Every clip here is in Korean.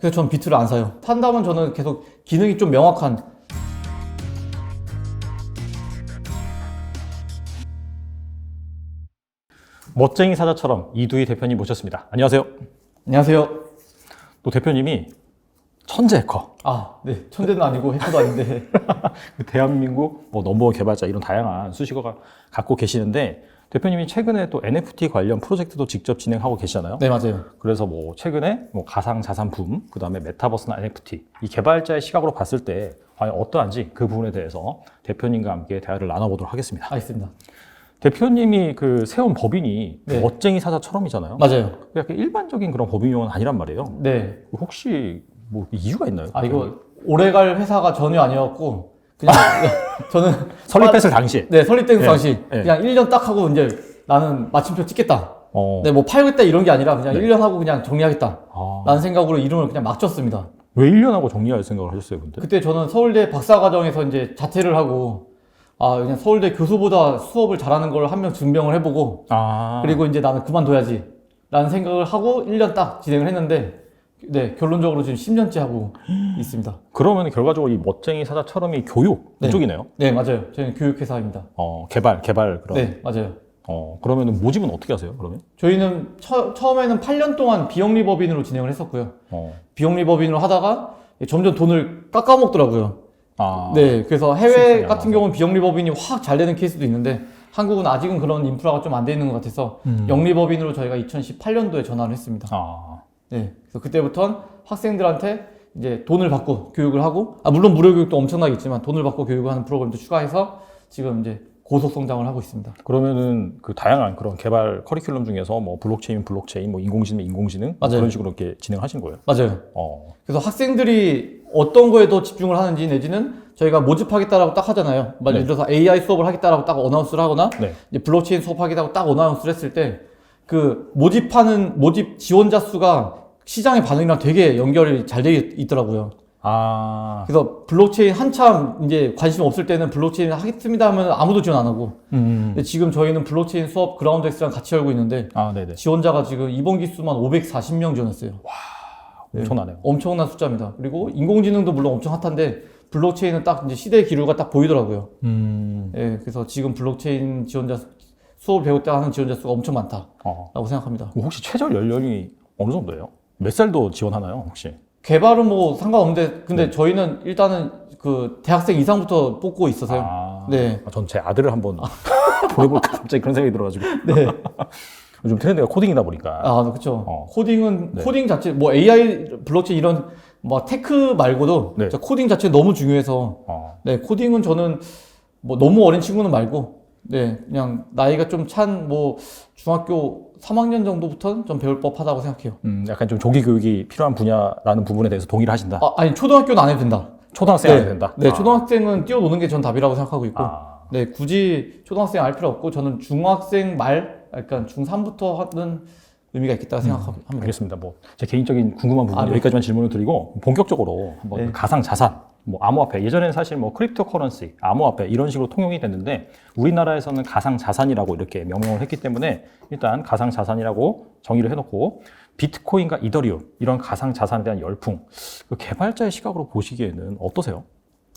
그래서 저는 비트를 안 사요. 산다면 저는 계속 기능이 좀 명확한. 멋쟁이 사자처럼 이두희 대표님 모셨습니다. 안녕하세요. 안녕하세요. 또 대표님이 천재 해커. 네. 천재는 아니고 해커도 아닌데. 대한민국 넘버원 개발자 이런 다양한 수식어가 갖고 계시는데 대표님이 최근에 또 NFT 관련 프로젝트도 직접 진행하고 계시잖아요. 네, 맞아요. 그래서 최근에 가상자산 붐, 그 다음에 메타버스나 NFT 이 개발자의 시각으로 봤을 때 과연 어떠한지 그 부분에 대해서 대표님과 함께 대화를 나눠보도록 하겠습니다. 알겠습니다. 대표님이 세운 법인이 네. 멋쟁이 사자처럼이잖아요. 맞아요. 약간 일반적인 그런 법인용은 아니란 말이에요. 네. 혹시 이유가 있나요? 이거 오래갈 회사가 전혀 아니었고 그냥 저는 설립했을 당시에. 네, 설립된 당시 네. 그냥 1년 딱 하고 이제 나는 마침표 찍겠다. 어. 네, 뭐 팔겠다 이런 게 아니라 그냥 네. 1년 하고 그냥 정리하겠다. 라는 생각으로 이름을 그냥 막 줬습니다. 왜 1년 하고 정리할 생각을 하셨어요, 근데? 그때 저는 서울대 박사과정에서 이제 자퇴를 하고 그냥 서울대 교수보다 수업을 잘하는 걸 한 명 증명을 해보고 그리고 이제 나는 그만둬야지 라는 생각을 하고 1년 딱 진행을 했는데 네, 결론적으로 지금 10년째 하고 있습니다. 그러면 결과적으로 이 멋쟁이 사자처럼이 교육 네. 이쪽이네요. 네, 맞아요. 저희는 교육회사입니다. 개발 그런. 네, 맞아요. 그러면은 모집은 어떻게 하세요, 그러면? 저희는 처음에는 8년 동안 비영리법인으로 진행을 했었고요. 비영리법인으로 하다가 점점 돈을 깎아먹더라고요. 네, 그래서 해외 같은 경우는 비영리법인이 확 잘 되는 케이스도 있는데 한국은 아직은 그런 인프라가 좀 안 돼 있는 것 같아서 영리법인으로 저희가 2018년도에 전환을 했습니다. 네, 그래서 그때부터는 학생들한테 이제 돈을 받고 교육을 하고, 물론 무료 교육도 엄청나게 있지만 돈을 받고 교육을 하는 프로그램도 추가해서 지금 이제 고속 성장을 하고 있습니다. 그러면은 다양한 그런 개발 커리큘럼 중에서 블록체인, 인공지능 맞아요. 그런 식으로 이렇게 진행하신 거예요? 맞아요. 그래서 학생들이 어떤 거에 더 집중을 하는지 내지는 저희가 모집하겠다라고 딱 하잖아요. 예를 들어서 AI 수업을 하겠다라고 딱 어나운스를 하거나 이제 블록체인 수업 하겠다고 딱 어나운스를 했을 때 그 모집 지원자 수가 시장의 반응이랑 되게 연결이 잘 돼 있더라고요. 그래서 블록체인 한참 이제 관심 없을 때는 블록체인 하겠습니다 하면 아무도 지원 안 하고 근데 지금 저희는 블록체인 수업 그라운드엑스랑 같이 열고 있는데 네네. 지원자가 지금 이번 기수만 540명 지원했어요. 엄청나네요. 엄청난 숫자입니다. 그리고 인공지능도 물론 엄청 핫한데 블록체인은 딱 이제 시대의 기류가 딱 보이더라고요. 예, 그래서 지금 블록체인 수업을 배울 때 하는 지원자 수가 엄청 많다라고 생각합니다. 혹시 최저 연령이 어느 정도예요? 몇 살도 지원하나요, 혹시? 개발은 뭐 상관없는데 근데 저희는 일단은 그 대학생 이상부터 뽑고 있어서요. 네. 전 제 아들을 한번 보내볼까 갑자기 그런 생각이 들어가지고. 네. 요즘 트렌드가 코딩이다 보니까. 그렇죠. 코딩 자체 뭐 AI, 블록체인 이런 뭐 테크 말고도 코딩 자체 너무 중요해서 네, 코딩은 저는 뭐 너무 어린 친구는 말고 그냥 나이가 좀 찬 중학교 3학년 정도부터는 좀 배울 법하다고 생각해요. 약간 좀 조기 교육이 필요한 분야라는 부분에 대해서 동의를 하신다. 아니 초등학교는 안 해도 된다. 초등학생 안 해도 된다. 네, 초등학생은 뛰어노는 게 전 답이라고 생각하고 있고, 네, 굳이 초등학생 알 필요 없고 저는 중학생 약간 중3부터 하는 의미가 있겠다 생각합니다. 알겠습니다. 제 개인적인 궁금한 부분 여기까지만 질문을 드리고 본격적으로 한번 가상 자산, 암호화폐, 예전에는 사실 크립토 커런시, 암호화폐 이런 식으로 통용이 됐는데 우리나라에서는 가상 자산이라고 이렇게 명명을 했기 때문에 일단 가상 자산이라고 정의를 해놓고 비트코인과 이더리움 이런 가상 자산에 대한 열풍, 개발자의 시각으로 보시기에는 어떠세요?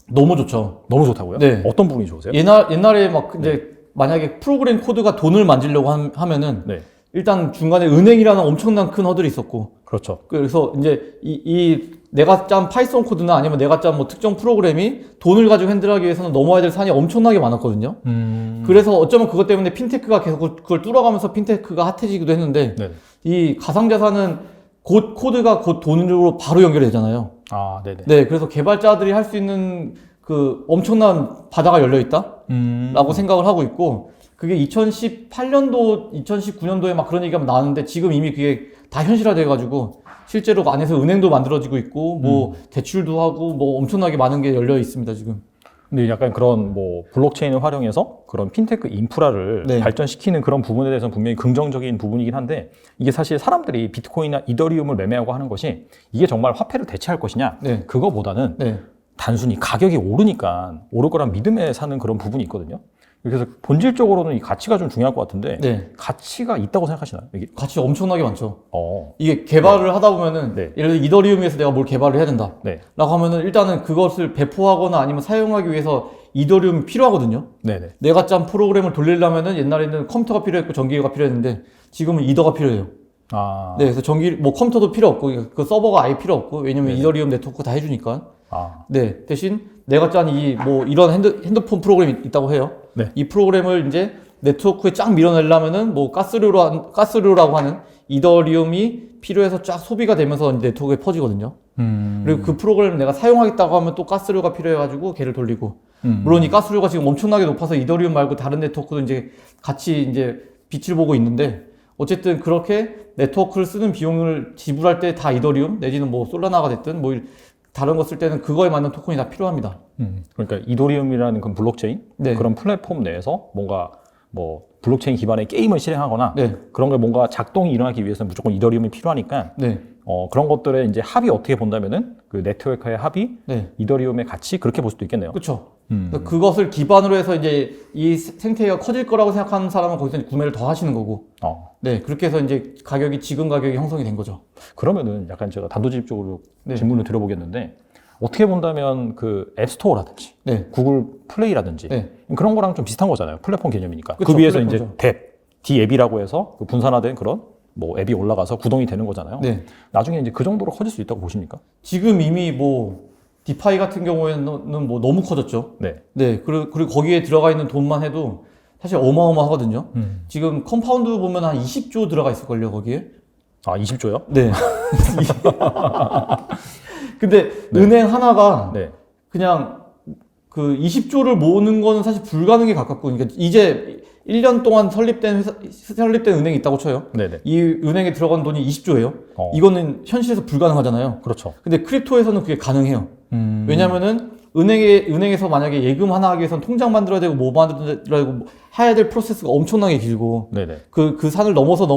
너무 좋죠. 너무 좋다고요? 네. 어떤 부분이 좋으세요? 옛날에 이제 만약에 프로그램 코드가 돈을 만지려고 하면은 일단 중간에 은행이라는 엄청난 큰 허들이 있었고, 그렇죠. 그래서 이제 내가 짠 파이썬 코드나 아니면 내가 짠 특정 프로그램이 돈을 가지고 핸들하기 위해서는 넘어야 될 산이 엄청나게 많았거든요. 그래서 어쩌면 그것 때문에 핀테크가 계속 그걸 뚫어가면서 핀테크가 핫해지기도 했는데 이 가상자산은 코드가 곧 돈으로 바로 연결이 되잖아요. 네네. 네, 그래서 개발자들이 할 수 있는 그 엄청난 바다가 열려 있다라고 생각을 하고 있고, 그게 2018년도, 2019년도에 막 그런 얘기가 나왔는데 지금 이미 그게 다 현실화돼가지고 실제로 그 안에서 은행도 만들어지고 있고 대출도 하고 엄청나게 많은 게 열려 있습니다 지금. 근데 약간 그런 블록체인을 활용해서 그런 핀테크 인프라를 발전시키는 그런 부분에 대해서는 분명히 긍정적인 부분이긴 한데 이게 사실 사람들이 비트코인이나 이더리움을 매매하고 하는 것이 이게 정말 화폐를 대체할 것이냐 그거보다는 단순히 가격이 오르니까 오를 거란 믿음에 사는 그런 부분이 있거든요. 그래서 본질적으로는 이 가치가 좀 중요할 것 같은데 네. 가치가 있다고 생각하시나요? 이게? 가치 엄청나게 많죠. 어. 이게 개발을 하다 보면은 네. 예를 들어 이더리움에서 내가 뭘 개발을 해야 된다. 네. 라고 하면은 일단은 그것을 배포하거나 아니면 사용하기 위해서 이더리움이 필요하거든요. 네네. 내가 짠 프로그램을 돌리려면은 옛날에는 컴퓨터가 필요했고 전기가 필요했는데 지금은 이더가 필요해요. 아. 네, 그래서 뭐 컴퓨터도 필요 없고 그 서버가 아예 필요 없고 왜냐면 네네. 이더리움 네트워크 다 해주니까. 아. 네, 대신 내가 짠 뭐 이런 핸드폰 프로그램이 있다고 해요. 네. 이 프로그램을 이제 네트워크에 쫙 밀어내려면은 뭐 가스류라고 하는 이더리움이 필요해서 쫙 소비가 되면서 네트워크에 퍼지거든요. 그리고 그 프로그램을 내가 사용하겠다고 하면 또 가스류가 필요해가지고 걔를 돌리고. 물론 이 가스류가 지금 엄청나게 높아서 이더리움 말고 다른 네트워크도 이제 같이 이제 빛을 보고 있는데 어쨌든 그렇게 네트워크를 쓰는 비용을 지불할 때 다 이더리움 내지는 뭐 솔라나가 됐든 뭐 다른 거 쓸 때는 그거에 맞는 토큰이 다 필요합니다. 그러니까 이더리움이라는 그 블록체인 네. 그런 플랫폼 내에서 뭔가 뭐 블록체인 기반의 게임을 실행하거나 네. 그런 게 뭔가 작동이 일어나기 위해서는 무조건 이더리움이 필요하니까 네. 그런 것들의 이제 합이 어떻게 본다면은 그 네트워크의 합이 네. 이더리움의 가치 그렇게 볼 수도 있겠네요. 그렇죠. 그것을 기반으로 해서 이제 이 생태계가 커질 거라고 생각하는 사람은 거기서 이제 구매를 더 하시는 거고. 네, 그렇게 해서 이제 지금 가격이 형성이 된 거죠. 그러면은 약간 제가 단도직입적으로 네. 질문을 드려보겠는데 어떻게 본다면 그 앱스토어라든지 네. 구글 플레이라든지 네. 그런 거랑 좀 비슷한 거잖아요. 플랫폼 개념이니까. 그쵸, 그 위에서 플랫폼이죠. 이제 D앱이라고 해서 그 분산화된 그런 뭐 앱이 올라가서 구동이 되는 거잖아요. 네. 나중에 이제 그 정도로 커질 수 있다고 보십니까? 지금 이미 뭐 디파이 같은 경우에는 뭐 너무 커졌죠. 네. 네. 그리고 거기에 들어가 있는 돈만 해도 사실 어마어마하거든요. 지금 컴파운드 보면 한 20조 들어가 있을걸요, 거기에. 아, 20조요? 네. 근데 네. 은행 하나가 네. 그냥 그 20조를 모으는 거는 사실 불가능에 가깝고, 그러니까 이제 1년 동안 설립된 은행이 있다고 쳐요. 네네. 이 은행에 들어간 돈이 20조예요. 어. 이거는 현실에서 불가능하잖아요. 그렇죠. 근데 크립토에서는 그게 가능해요. 왜냐면은 은행에서 만약에 예금 하나 하기 위해서는 통장 만들어야 되고 뭐 만들어야 되고 뭐 해야 될 프로세스가 엄청나게 길고 네네. 그 산을 넘어서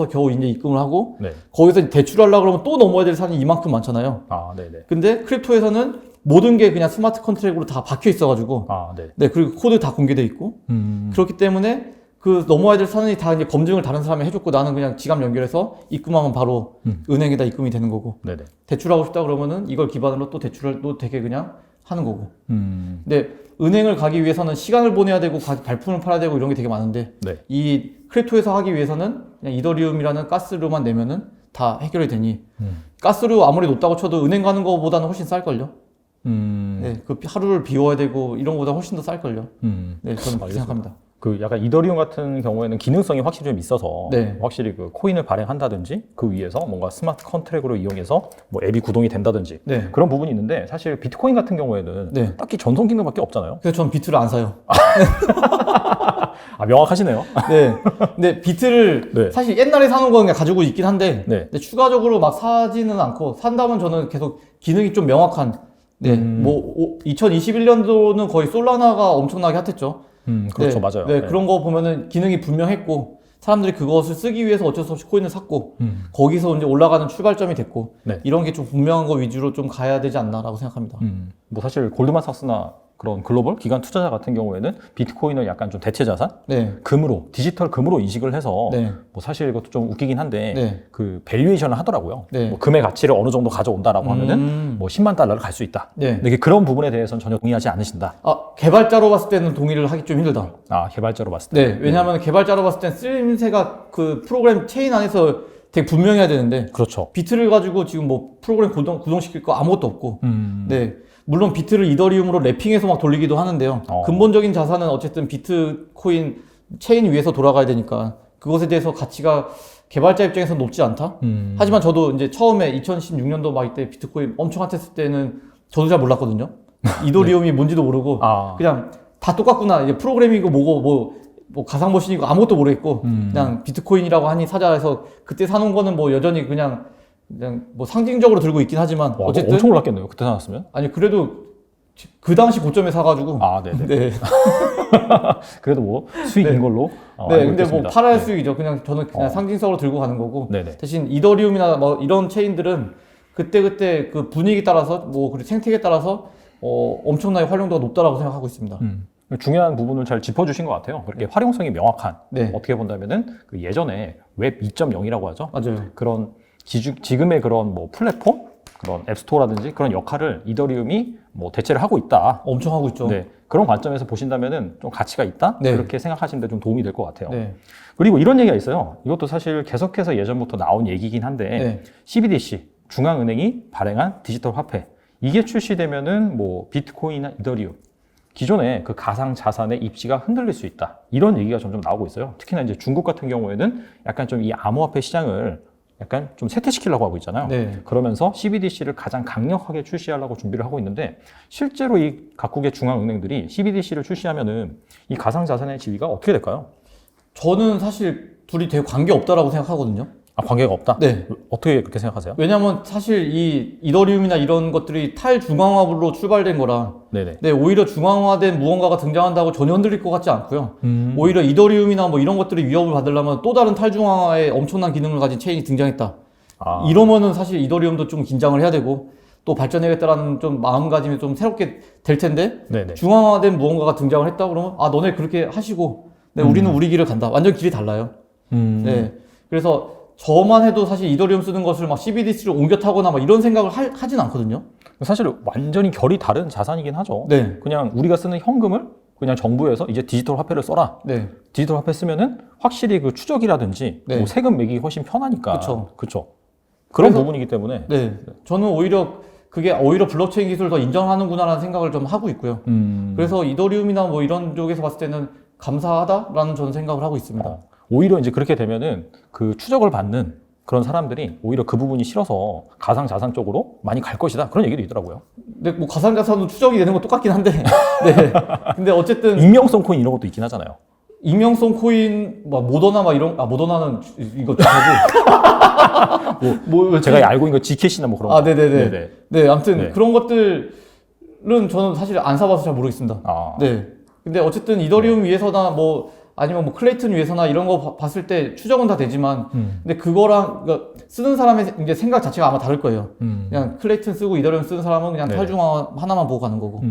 겨우 이제 입금을 하고 네. 거기서 대출하려고 그러면 또 넘어야 될 산이 이만큼 많잖아요. 아, 네네. 근데 크립토에서는 모든 게 그냥 스마트 컨트랙으로 다 박혀 있어가지고 아, 네. 네, 그리고 코드 다 공개돼 있고 그렇기 때문에 그 넘어야 될 산이 다 이제 검증을 다른 사람이 해줬고 나는 그냥 지갑 연결해서 입금하면 바로 은행에다 입금이 되는 거고 네네. 대출하고 싶다 그러면은 이걸 기반으로 또 대출을 또 되게 그냥 하는 거고. 음. 근데 은행을 가기 위해서는 시간을 보내야 되고 발품을 팔아야 되고 이런 게 되게 많은데 네. 이 크립토에서 하기 위해서는 그냥 이더리움이라는 가스료만 내면은 다 해결이 되니 가스료 아무리 높다고 쳐도 은행 가는 거보다는 훨씬 쌀걸요. 네, 그 하루를 비워야 되고 이런 거보다 훨씬 더 쌀걸요. 네, 저는 그렇게 생각합니다. 그 약간 이더리움 같은 경우에는 기능성이 확실히 좀 있어서 네. 확실히 그 코인을 발행한다든지 그 위에서 뭔가 스마트 컨트랙으로 이용해서 뭐 앱이 구동이 된다든지 네. 그런 부분이 있는데 사실 비트코인 같은 경우에는 네. 딱히 전송 기능밖에 없잖아요. 그래서 저는 비트를 안 사요. 아, 명확하시네요. 네. 근데 비트를 네. 사실 옛날에 사놓은 거 그냥 가지고 있긴 한데, 네. 근데 추가적으로 막 사지는 않고, 산다면 저는 계속 기능이 좀 명확한, 네. 뭐, 2021년도는 거의 솔라나가 엄청나게 핫했죠. 그렇죠. 네. 맞아요. 네. 네. 그런 거 보면은 기능이 분명했고, 사람들이 그것을 쓰기 위해서 어쩔 수 없이 코인을 샀고, 거기서 이제 올라가는 출발점이 됐고, 네. 이런 게 좀 분명한 거 위주로 좀 가야 되지 않나라고 생각합니다. 뭐 사실 골드만삭스나 그런 글로벌 기관 투자자 같은 경우에는 비트코인을 약간 좀 대체 자산, 네. 금으로 디지털 금으로 인식을 해서 네. 뭐 사실 이것도 좀 웃기긴 한데 네. 그 밸류에이션을 하더라고요. 네. 뭐 금의 가치를 어느 정도 가져온다라고 하면은 뭐 10만 달러를 갈 수 있다. 네. 근데 그런 부분에 대해서는 전혀 동의하지 않으신다. 개발자로 봤을 때는 동의를 하기 좀 힘들다. 아, 개발자로 봤을 때. 네, 왜냐하면 개발자로 봤을 땐 쓰임새가 그 프로그램 체인 안에서 되게 분명해야 되는데 그렇죠. 비트를 가지고 지금 뭐 프로그램 구동시킬 거 아무것도 없고 네, 물론 비트를 이더리움으로 랩핑해서 막 돌리기도 하는데요. 근본적인 자산은 어쨌든 비트코인 체인 위에서 돌아가야 되니까 그것에 대해서 가치가 개발자 입장에서 높지 않다. 하지만 저도 이제 처음에 2016년도 막 이때 비트코인 엄청 핫했을 때는 저도 잘 몰랐거든요. 이더리움이 뭔지도 모르고 그냥 다 똑같구나. 이제 프로그램이고 뭐고 뭐 가상머신이고 아무것도 모르겠고 그냥 비트코인이라고 하니 사자 해서 그때 사놓은 거는 뭐 여전히 그냥 뭐 상징적으로 들고 있긴 하지만 와, 어쨌든 엄청 올랐겠네요. 그때 사놨으면. 아니 그래도 그 당시 고점에 사가지고 네네. 네. 그래도 뭐 수익인 네. 걸로. 네, 알고 근데 있겠습니다. 뭐 팔아야 네. 수익이죠. 그냥 저는 그냥 상징성으로 들고 가는 거고 네네. 대신 이더리움이나 뭐 이런 체인들은 그때 그 분위기 따라서 뭐 그리고 생태계에 따라서 엄청나게 활용도가 높다라고 생각하고 있습니다. 중요한 부분을 잘 짚어주신 것 같아요. 그렇게 활용성이 명확한, 네. 어떻게 본다면은 그 예전에 웹 2.0이라고 하죠. 맞아요. 그런 지금의 그런 뭐 플랫폼, 그런 앱스토어라든지 그런 역할을 이더리움이 뭐 대체를 하고 있다. 엄청 하고 있죠. 네. 그런 관점에서 보신다면은 좀 가치가 있다? 네. 그렇게 생각하시는데 좀 도움이 될 것 같아요. 네. 그리고 이런 얘기가 있어요. 이것도 사실 계속해서 예전부터 나온 얘기긴 한데, 네. CBDC, 중앙은행이 발행한 디지털 화폐. 이게 출시되면은 뭐 비트코인이나 이더리움, 기존의 그 가상 자산의 입지가 흔들릴 수 있다. 이런 얘기가 점점 나오고 있어요. 특히나 이제 중국 같은 경우에는 약간 좀 이 암호화폐 시장을 약간 좀 쇠퇴시키려고 하고 있잖아요. 네. 그러면서 CBDC를 가장 강력하게 출시하려고 준비를 하고 있는데, 실제로 이 각국의 중앙은행들이 CBDC를 출시하면은 이 가상 자산의 지위가 어떻게 될까요? 저는 사실 둘이 되게 관계 없다라고 생각하거든요. 아, 관계가 없다? 네. 어떻게 그렇게 생각하세요? 왜냐면 사실 이 이더리움이나 이런 것들이 탈중앙화로 출발된 거라 네네. 네, 오히려 중앙화된 무언가가 등장한다고 전혀 흔들릴 것 같지 않고요. 오히려 이더리움이나 뭐 이런 것들이 위협을 받으려면 또 다른 탈중앙화의 엄청난 기능을 가진 체인이 등장했다. 아. 이러면은 사실 이더리움도 좀 긴장을 해야 되고 또 발전해야겠다라는 좀 마음가짐이 좀 새롭게 될 텐데 네네. 중앙화된 무언가가 등장을 했다 그러면 아 너네 그렇게 하시고 네, 우리는 우리 길을 간다. 완전 길이 달라요. 네, 그래서 저만 해도 사실 이더리움 쓰는 것을 막 CBDC를 옮겨 타거나 막 이런 생각을 하진 않거든요. 사실 완전히 결이 다른 자산이긴 하죠. 네. 그냥 우리가 쓰는 현금을 그냥 정부에서 이제 디지털 화폐를 써라. 네. 디지털 화폐 쓰면은 확실히 그 추적이라든지 네. 뭐 세금 매기기 훨씬 편하니까. 그쵸. 그쵸. 그런 그래서- 부분이기 때문에. 네. 저는 오히려 그게 오히려 블록체인 기술을 더 인정하는구나라는 생각을 좀 하고 있고요. 그래서 이더리움이나 뭐 이런 쪽에서 봤을 때는 감사하다라는 저는 생각을 하고 있습니다. 오히려 이제 그렇게 되면은 그 추적을 받는 그런 사람들이 오히려 그 부분이 싫어서 가상 자산 쪽으로 많이 갈 것이다. 그런 얘기도 있더라고요. 근데 뭐 가상자산도 추적이 되는 건 똑같긴 한데. 네. 근데 어쨌든 익명성 코인 이런 것도 있긴 하잖아요. 익명성 코인, 막 모더나 막 이런, 모더나는 이거 하고. 뭐, 제가 알고 있는 거 G캐시나 뭐 그런 거. 네네네. 네네. 네, 아무튼 네. 그런 것들은 저는 사실 안 사봐서 잘 모르겠습니다. 아. 네. 근데 어쨌든 이더리움 위에서나 뭐 아니면 뭐 클레이튼 위에서나 이런 거 봤을 때 추적은 다 되지만 근데 그거랑 그러니까 쓰는 사람의 이제 생각 자체가 아마 다를 거예요. 그냥 클레이튼 쓰고 이더리움 쓰는 사람은 그냥 네네. 탈중앙 하나만 보고 가는 거고.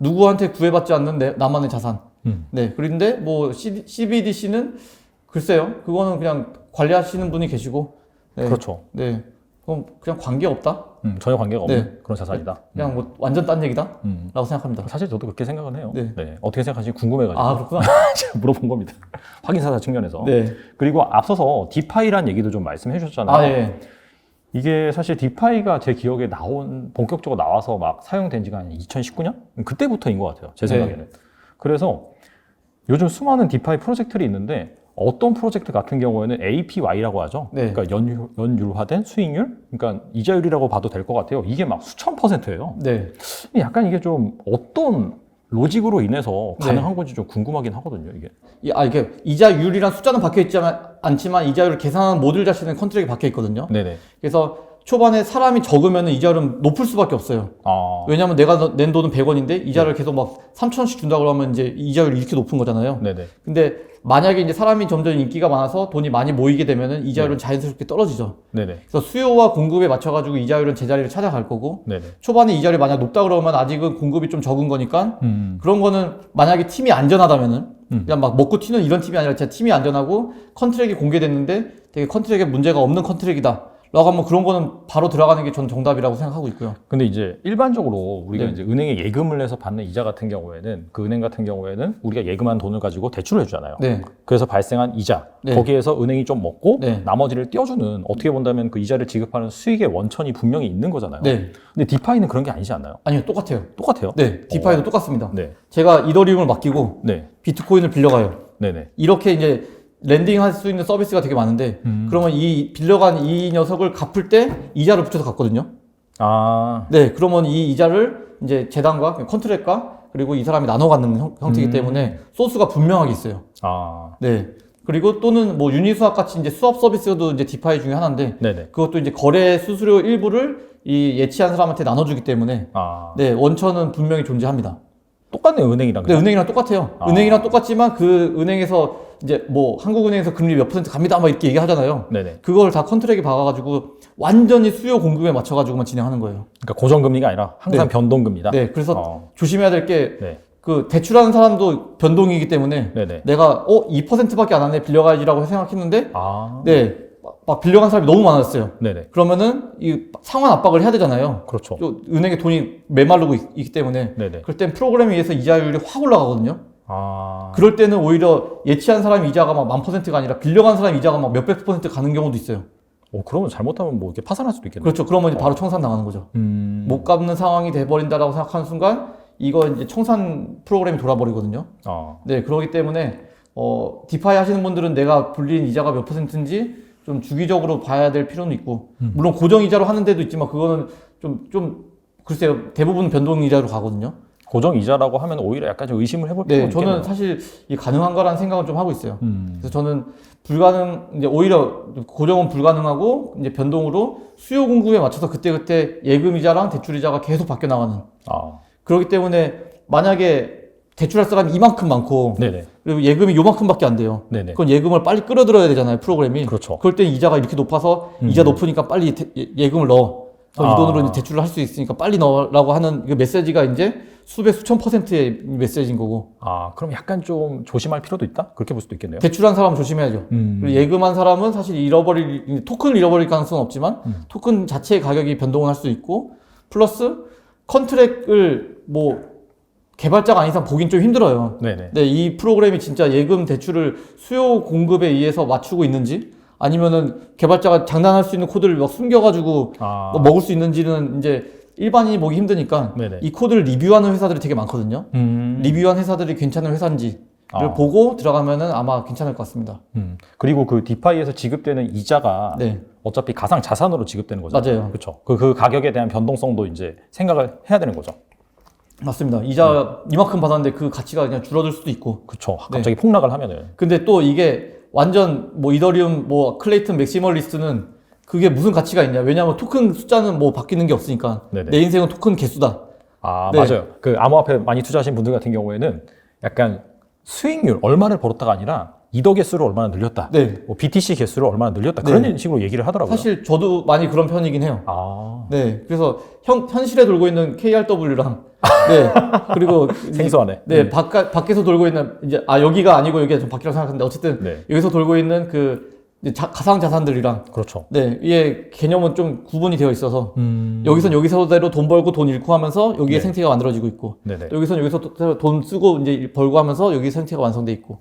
누구한테 구애받지 않는 나만의 자산. 네. 그런데 뭐 CBDC는 글쎄요. 그거는 그냥 관리하시는 분이 계시고. 네. 그렇죠. 네. 그럼 그냥 관계 없다? 전혀 관계가 없는 네. 그런 자산이다. 그냥 뭐 완전 딴 얘기다? 라고 생각합니다. 사실 저도 그렇게 생각은 해요. 네. 네. 어떻게 생각하시는지 궁금해가지고 아, 그렇구나. 제가 물어본 겁니다. 확인사사 측면에서. 네. 그리고 앞서서 디파이란 얘기도 좀 말씀해 주셨잖아요. 아, 예. 이게 사실 디파이가 제 기억에 본격적으로 나와서 막 사용된 지가 한 2019년? 그때부터인 것 같아요. 제 네. 생각에는. 그래서 요즘 수많은 디파이 프로젝트들이 있는데 어떤 프로젝트 같은 경우에는 APY라고 하죠. 네. 그러니까 연율화된 수익률? 그러니까 이자율이라고 봐도 될 것 같아요. 이게 막 수천 %예요. 네. 약간 이게 좀 어떤 로직으로 인해서 네. 가능한 건지 좀 궁금하긴 하거든요, 이게. 이게 이자율이란 숫자는 박혀 있지 않지만 이자율을 계산하는 모듈 자체는 컨트랙에 박혀 있거든요. 네네. 그래서 초반에 사람이 적으면 이자율은 높을 수밖에 없어요. 아. 왜냐면 내가 낸 돈은 100원인데 이자를 계속 막 3,000원씩 준다고 하면 이제 이자율이 이렇게 높은 거잖아요. 네네. 근데 만약에 이제 사람이 점점 인기가 많아서 돈이 많이 모이게 되면은 이자율은 자연스럽게 떨어지죠. 네네. 그래서 수요와 공급에 맞춰가지고 이자율은 제자리를 찾아갈 거고 네네. 초반에 이자율이 만약 높다 그러면 아직은 공급이 좀 적은 거니까 그런 거는 만약에 팀이 안전하다면은 그냥 막 먹고 튀는 이런 팀이 아니라 진짜 팀이 안전하고 컨트랙이 공개됐는데 되게 컨트랙에 문제가 없는 컨트랙이다 라고 하면 그런 거는 바로 들어가는 게 전 정답이라고 생각하고 있고요. 근데 이제 일반적으로 우리가 네. 이제 은행에 예금을 해서 받는 이자 같은 경우에는 그 은행 같은 경우에는 우리가 예금한 돈을 가지고 대출을 해주잖아요. 네. 그래서 발생한 이자 네. 거기에서 은행이 좀 먹고 네. 나머지를 떼어주는 어떻게 본다면 그 이자를 지급하는 수익의 원천이 분명히 있는 거잖아요. 네. 근데 디파이는 그런 게 아니지 않나요? 아니요, 똑같아요. 똑같아요. 네, 디파이도 똑같습니다. 네. 제가 이더리움을 맡기고 네. 비트코인을 빌려가요. 네네. 이렇게 이제 랜딩할 수 있는 서비스가 되게 많은데 그러면 이 빌려간 이 녀석을 갚을 때 이자를 붙여서 갚거든요. 아. 네, 그러면 이 이자를 이제 재단과 컨트랙과 그리고 이 사람이 나눠 갖는 형태이기 때문에 소스가 분명하게 있어요. 아. 네. 그리고 또는 뭐 유니수학 같이 이제 수업 서비스도 이제 디파이 중에 하나인데 네네. 그것도 이제 거래 수수료 일부를 이 예치한 사람한테 나눠주기 때문에 아. 네, 원천은 분명히 존재합니다. 똑같네요, 은행이랑. 네, 은행이랑 똑같아요. 아. 은행이랑 똑같지만 그 은행에서 이제 뭐 한국은행에서 금리 몇 % 갑니다 막 이렇게 얘기하잖아요. 네네. 그걸 다 컨트랙에 박아가지고 완전히 수요 공급에 맞춰가지고만 진행하는 거예요. 그러니까 고정금리가 아니라 항상 네. 변동금리다. 네, 그래서 조심해야 될 게 네. 그 대출하는 사람도 변동이기 때문에 네네. 내가 2%밖에 안 하네 빌려가야지라고 생각했는데 아. 네, 막 빌려간 사람이 너무 많았어요. 네네. 그러면은 이 상환 압박을 해야 되잖아요. 그렇죠. 또 은행에 돈이 메마르고 있기 때문에 네네. 그럴 땐 프로그램에 의해서 이자율이 확 올라가거든요. 아. 그럴 때는 오히려 예치한 사람 이자가 막 1000%가 아니라 빌려간 사람 이자가 막 몇백 퍼센트 가는 경우도 있어요. 그러면 잘못하면 뭐 이렇게 파산할 수도 있겠네요. 그렇죠. 그러면 이제 바로 청산 나가는 거죠. 못 갚는 상황이 돼버린다라고 생각하는 순간 이거 이제 청산 프로그램이 돌아버리거든요. 네, 그렇기 때문에 디파이 하시는 분들은 내가 불린 이자가 몇 %인지 좀 주기적으로 봐야 될 필요는 있고, 물론 고정 이자로 하는 데도 있지만 그거는 좀 글쎄요, 대부분 변동 이자로 가거든요. 고정 이자라고 하면 오히려 약간 좀 의심을 해볼 필요가 있겠네요. 저는 사실 이 가능한가라는 생각을 좀 하고 있어요. 그래서 저는 이제 오히려 고정은 불가능하고 이제 변동으로 수요 공급에 맞춰서 그때 예금 이자랑 대출 이자가 계속 바뀌어 나가는. 그렇기 때문에 만약에 대출할 사람이 이만큼 많고 네네. 그리고 예금이 요만큼밖에 안 돼요. 네네. 그건 예금을 빨리 끌어들여야 되잖아요, 프로그램이. 그렇죠. 그럴 때 이자가 이렇게 높아서 이자 높으니까 빨리 예금을 넣어. 이 돈으로 이제 대출을 할 수 있으니까 빨리 넣으라고 하는 그 메시지가 이제 수백 수천 %의 메시지인 거고. 그럼 약간 좀 조심할 필요도 있다? 그렇게 볼 수도 있겠네요. 대출한 사람은 조심해야죠. 그리고 예금한 사람은 사실 토큰을 잃어버릴 가능성은 없지만 토큰 자체의 가격이 변동을 할 수 있고 플러스 컨트랙을 뭐 개발자가 아닌 이상 보긴 좀 힘들어요. 네네. 네, 이 프로그램이 진짜 예금 대출을 수요 공급에 의해서 맞추고 있는지 아니면은 개발자가 장난할 수 있는 코드를 막 숨겨가지고 뭐 먹을 수 있는지는 이제 일반인이 보기 힘드니까 네네. 이 코드를 리뷰하는 회사들이 되게 많거든요. 리뷰한 회사들이 괜찮은 회사인지를 보고 들어가면은 아마 괜찮을 것 같습니다. 그리고 그 디파이에서 지급되는 이자가 어차피 가상 자산으로 지급되는 거죠. 맞아요. 그렇죠. 그 가격에 대한 변동성도 이제 생각을 해야 되는 거죠. 맞습니다. 이자 이만큼 받았는데 그 가치가 그냥 줄어들 수도 있고. 그렇죠. 갑자기 폭락을 하면은. 근데 또 이게 완전 뭐 이더리움, 뭐 클레이튼 맥시멀리스트는 그게 무슨 가치가 있냐? 왜냐하면 토큰 숫자는 뭐 바뀌는 게 없으니까. 네네. 내 인생은 토큰 개수다. 네. 맞아요. 그 암호화폐 많이 투자하신 분들 같은 경우에는 약간 수익률 얼마를 벌었다가 아니라 이더 개수를 얼마나 늘렸다. 뭐 BTC 개수를 얼마나 늘렸다. 그런 식으로 얘기를 하더라고요. 사실 저도 많이 그런 편이긴 해요. 네. 그래서 현실에 돌고 있는 KRW랑 그리고 생소하네. 밖에서 돌고 있는 이제 여기가 아니고 여기가 좀 바뀌라고 생각하는데 어쨌든 여기서 돌고 있는 그 가상 자산들이랑 그렇죠. 이게 개념은 좀 구분이 되어 있어서 여기서대로 돈 벌고 돈 잃고 하면서 여기에 생태가 만들어지고 있고 여기서 돈 쓰고 이제 벌고 하면서 여기 생태가 완성돼 있고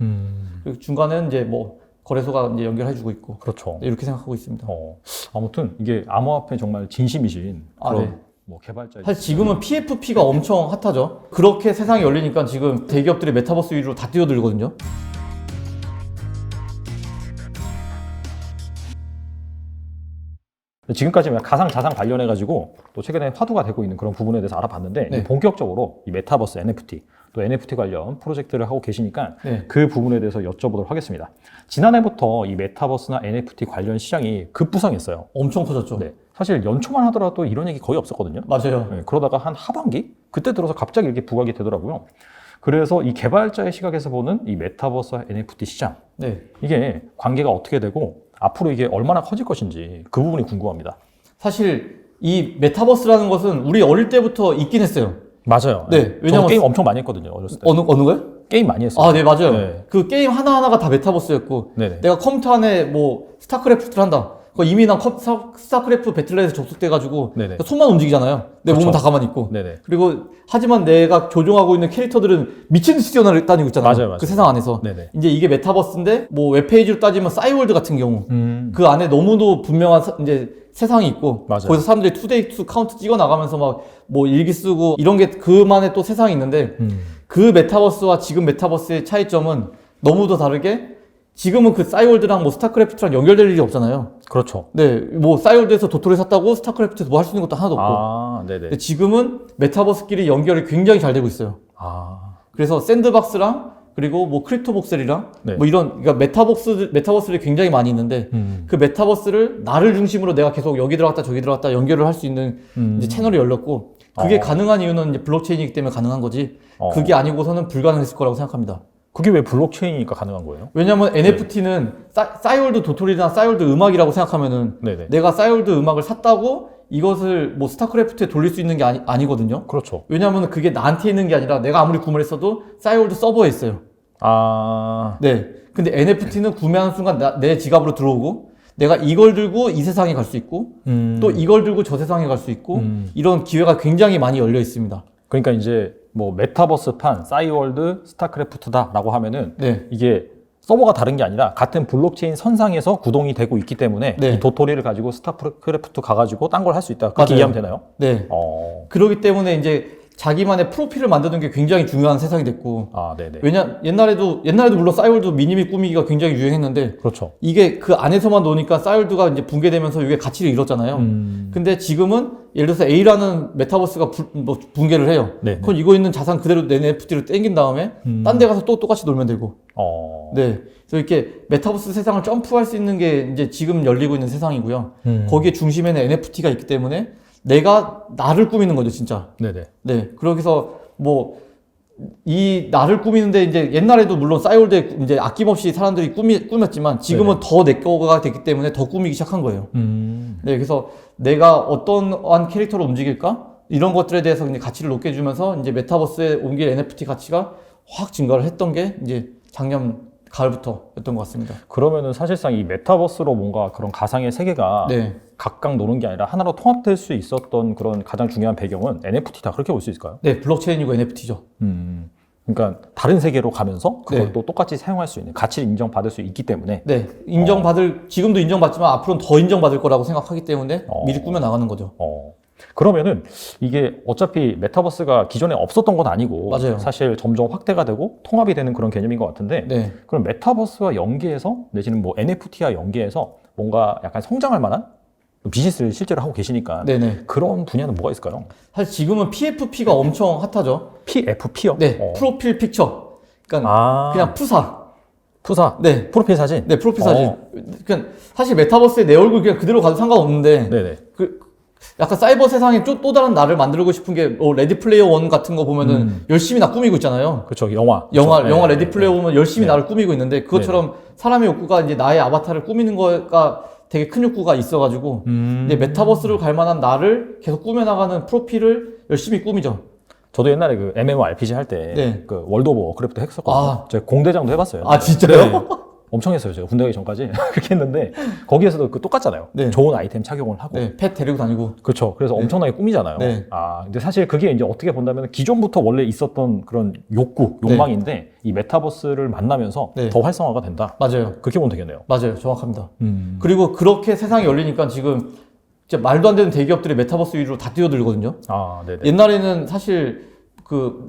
그리고 중간에는 이제 뭐 거래소가 이제 연결해주고 있고 그렇죠. 이렇게 생각하고 있습니다. 아무튼 이게 암호화폐 정말 진심이신 그런 뭐 개발자. 사실 지금은 PFP가 엄청 핫하죠. 그렇게 세상이 열리니까 지금 대기업들이 메타버스 위로 다 뛰어들거든요. 지금까지 가상 자산 관련해 가지고 또 최근에 화두가 되고 있는 그런 부분에 대해서 알아봤는데 본격적으로 이 메타버스 NFT 또 NFT 관련 프로젝트를 하고 계시니까 그 부분에 대해서 여쭤보도록 하겠습니다. 지난해부터 이 메타버스나 NFT 관련 시장이 급부상했어요. 엄청 커졌죠. 사실 연초만 하더라도 이런 얘기 거의 없었거든요. 맞아요. 그러다가 한 하반기 그때 들어서 갑자기 이렇게 부각이 되더라고요. 그래서 이 개발자의 시각에서 보는 이 메타버스와 NFT 시장 이게 관계가 어떻게 되고 앞으로 이게 얼마나 커질 것인지 그 부분이 궁금합니다. 사실 이 메타버스라는 것은 우리 어릴 때부터 있긴 했어요. 맞아요. 왜냐면 게임 엄청 많이 했거든요. 어렸을 때. 어느 거요? 게임 많이 했어요. 네, 맞아요. 그 게임 하나하나가 다 메타버스였고 내가 컴퓨터 안에 뭐 스타크래프트를 한다. 이미 난 스타크래프트 배틀넷에 접속돼가지고 손만 움직이잖아요. 내 몸은 다 가만히 있고. 그리고 하지만 내가 조종하고 있는 캐릭터들은 미친 듯이 뛰어다니고 있잖아요. 맞아요. 그 세상 안에서. 이제 이게 메타버스인데 뭐 웹페이지로 따지면 싸이월드 같은 경우 그 안에 너무도 분명한 이제 세상이 있고 거기서 사람들이 투데이 투 카운트 찍어 나가면서 막 뭐 일기 쓰고 이런 게 그만의 또 세상이 있는데 그 메타버스와 지금 메타버스의 차이점은 너무도 다르게 지금은 그 싸이월드랑 뭐 스타크래프트랑 연결될 일이 없잖아요. 그렇죠. 뭐 싸이월드에서 도토리 샀다고 스타크래프트에서 뭐 할 수 있는 것도 하나도 없고. 근데 지금은 메타버스끼리 연결이 굉장히 잘 되고 있어요. 그래서 샌드박스랑 그리고 뭐 크립토복셀이랑 뭐 이런 그러니까 메타버스를 굉장히 많이 있는데 그 메타버스를 나를 중심으로 내가 계속 여기 들어갔다 저기 들어갔다 연결을 할 수 있는 이제 채널이 열렸고 그게 가능한 이유는 이제 블록체인이기 때문에 가능한 거지. 그게 아니고서는 불가능했을 거라고 생각합니다. 그게 왜 블록체인이니까 가능한 거예요? 왜냐면 NFT는 싸이월드 도토리나 싸이월드 음악이라고 생각하면은 내가 싸이월드 음악을 샀다고 이것을 뭐 스타크래프트에 돌릴 수 있는 게 아니거든요. 그렇죠. 왜냐하면 그게 나한테 있는 게 아니라 내가 아무리 구매를 했어도 싸이월드 서버에 있어요. 아, 네. 근데 NFT는 구매하는 순간 내 지갑으로 들어오고 내가 이걸 들고 이 세상에 갈 수 있고 또 이걸 들고 저 세상에 갈 수 있고 이런 기회가 굉장히 많이 열려 있습니다. 그러니까 이제 뭐 메타버스판 싸이월드 스타크래프트다라고 하면은 네. 이게 서버가 다른 게 아니라 같은 블록체인 선상에서 구동이 되고 있기 때문에 네. 이 도토리를 가지고 스타크래프트 가가지고 딴 걸 할 수 있다. 그렇게 맞아요. 이해하면 되나요? 네. 그렇기 때문에 이제 자기만의 프로필을 만드는 게 굉장히 중요한 세상이 됐고 아, 네네. 옛날에도 물론 싸이월드 미니맵 꾸미기가 굉장히 유행했는데 그렇죠. 이게 그 안에서만 노니까 싸이월드가 이제 붕괴되면서 이게 가치를 잃었잖아요. 근데 지금은 예를 들어서 A라는 메타버스가 붕괴를 해요. 네. 그럼 이거 있는 자산 그대로 내 NFT를 땡긴 다음에 딴 데 가서 또 똑같이 놀면 되고. 네. 그래서 이렇게 메타버스 세상을 점프할 수 있는 게 이제 지금 열리고 있는 세상이고요. 거기에 중심에는 NFT가 있기 때문에 내가 나를 꾸미는 거죠, 진짜. 네네. 네. 그러기서 뭐 이 나를 꾸미는데 이제 옛날에도 물론 싸이월드에 이제 아낌없이 사람들이 꾸몄지만 지금은 더 내 거가 됐기 때문에 더 꾸미기 시작한 거예요. 네. 그래서 내가 어떠한 캐릭터로 움직일까? 이런 것들에 대해서 이제 가치를 높게 주면서 이제 메타버스에 옮길 NFT 가치가 확 증가를 했던 게 이제 작년 가을부터였던 것 같습니다. 그러면은 사실상 이 메타버스로 뭔가 그런 가상의 세계가 네. 각각 노는 게 아니라 하나로 통합될 수 있었던 그런 가장 중요한 배경은 NFT다. 그렇게 볼 수 있을까요? 네. 블록체인이고 NFT죠. 그러니까 다른 세계로 가면서 그걸 네. 또 똑같이 사용할 수 있는 가치를 인정받을 수 있기 때문에 네. 지금도 인정받지만 앞으로는 더 인정받을 거라고 생각하기 때문에 미리 꾸며 나가는 거죠. 그러면은 이게 어차피 메타버스가 기존에 없었던 건 아니고 맞아요. 사실 점점 확대가 되고 통합이 되는 그런 개념인 것 같은데 네. 그럼 메타버스와 연계해서 내지는 뭐 NFT와 연계해서 뭔가 약간 성장할 만한 비즈니스를 실제로 하고 계시니까 네네. 그런 분야는 뭐가 있을까요? 사실 지금은 PFP가 엄청 핫하죠. PFP요? 네. 프로필 픽처. 그러니까 그냥 푸사. 네. 프로필 사진. 네, 프로필 사진. 그러니까 사실 메타버스에 내 얼굴 그냥 그대로 가도 상관없는데 네네. 약간 사이버 세상에 또 다른 나를 만들고 싶은 게 레디 플레이어 원 같은 거 보면은 열심히 나 꾸미고 있잖아요. 그렇죠. 영화 영화 레디 플레이어 보면 열심히 나를 꾸미고 있는데 그것처럼 사람의 욕구가 이제 나의 아바타를 꾸미는 거가 되게 큰 욕구가 있어가지고 이제 메타버스로 갈 만한 나를 계속 꾸며나가는 프로필을 열심히 꾸미죠. 저도 옛날에 그 MMORPG 할 때 네. 그 월드 오브 워크래프트 했었거든요. 제가 공대장도 해봤어요. 아, 진짜요? 네. 엄청 했어요. 제가 군대 가기 전까지 그렇게 했는데 거기에서도 그 똑같잖아요. 네. 좋은 아이템 착용을 하고. 네, 펫 데리고 다니고. 그렇죠. 그래서 엄청나게 꾸미잖아요. 네. 근데 사실 그게 이제 어떻게 본다면 기존부터 원래 있었던 그런 욕망인데 이 메타버스를 만나면서 더 활성화가 된다. 맞아요. 그렇게 보면 되겠네요. 맞아요. 정확합니다. 그리고 그렇게 세상이 열리니까 지금 진짜 말도 안 되는 대기업들이 메타버스 위로 다 뛰어들거든요. 네네. 옛날에는 사실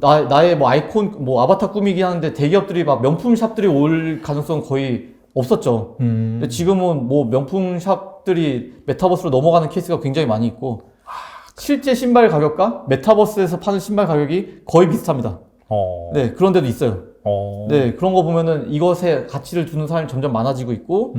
나의 뭐 아이콘, 뭐 아바타 꾸미기 하는데 대기업들이 막 명품 샵들이 올 가능성은 거의 없었죠. 근데 지금은 뭐 명품 샵들이 메타버스로 넘어가는 케이스가 굉장히 많이 있고, 실제 신발 가격과 메타버스에서 파는 신발 가격이 거의 비슷합니다. 네, 그런 데도 있어요. 네, 그런 거 보면은 이것에 가치를 두는 사람이 점점 많아지고 있고,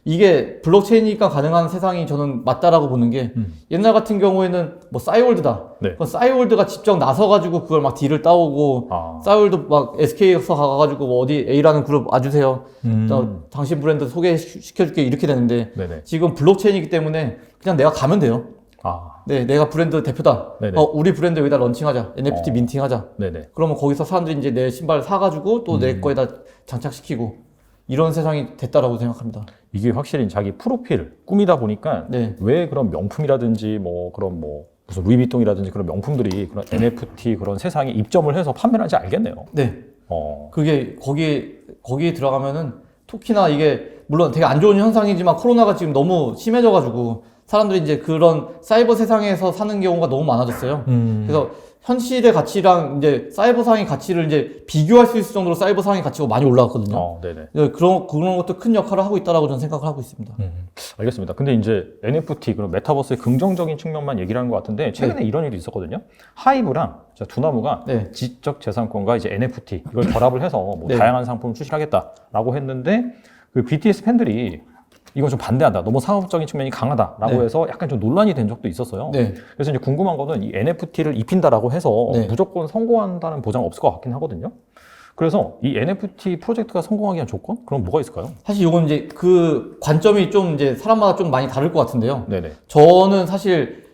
이게 블록체인이니까 가능한 세상이 저는 맞다라고 보는 게 옛날 같은 경우에는 뭐 싸이월드다. 네. 싸이월드가 직접 나서가지고 그걸 막 딜을 따오고 싸이월드 막 SK에서 가가지고 뭐 어디 A라는 그룹 와주세요. 당신 브랜드 소개시켜줄게 이렇게 되는데 네네. 지금 블록체인이기 때문에 그냥 내가 가면 돼요. 네, 내가 브랜드 대표다. 우리 브랜드 여기다 런칭하자. NFT 민팅하자. 네네. 그러면 거기서 사람들이 이제 내 신발 사가지고 또 내 거에다 장착시키고 이런 세상이 됐다라고 생각합니다. 이게 확실히 자기 프로필 꾸미다 보니까 네. 왜 그런 명품이라든지 뭐 그런 뭐 무슨 루이비통이라든지 그런 명품들이 그런 NFT 그런 세상에 입점을 해서 판매를 하는지 알겠네요. 네. 그게 거기에 들어가면은 특히나 이게 물론 되게 안 좋은 현상이지만 코로나가 지금 너무 심해져가지고 사람들이 이제 그런 사이버 세상에서 사는 경우가 너무 많아졌어요. 그래서 현실의 가치랑 이제 사이버상의 가치를 이제 비교할 수 있을 정도로 사이버상의 가치가 많이 올라갔거든요. 네네. 그런 것도 큰 역할을 하고 있다라고 저는 생각을 하고 있습니다. 알겠습니다. 근데 이제 NFT, 그런 메타버스의 긍정적인 측면만 얘기를 하는 것 같은데 최근에 이런 일이 있었거든요. 하이브랑 두나무가 지적재산권과 이제 NFT 이걸 결합을 해서 뭐 다양한 상품을 출시하겠다라고 했는데 그 BTS 팬들이 이거 좀 반대한다. 너무 상업적인 측면이 강하다라고 해서 약간 좀 논란이 된 적도 있었어요. 그래서 이제 궁금한 거는 이 NFT를 입힌다라고 해서 무조건 성공한다는 보장 없을 것 같긴 하거든요. 그래서 이 NFT 프로젝트가 성공하기 위한 조건? 그럼 뭐가 있을까요? 사실 이건 이제 그 관점이 좀 이제 사람마다 좀 많이 다를 것 같은데요. 네네. 저는 사실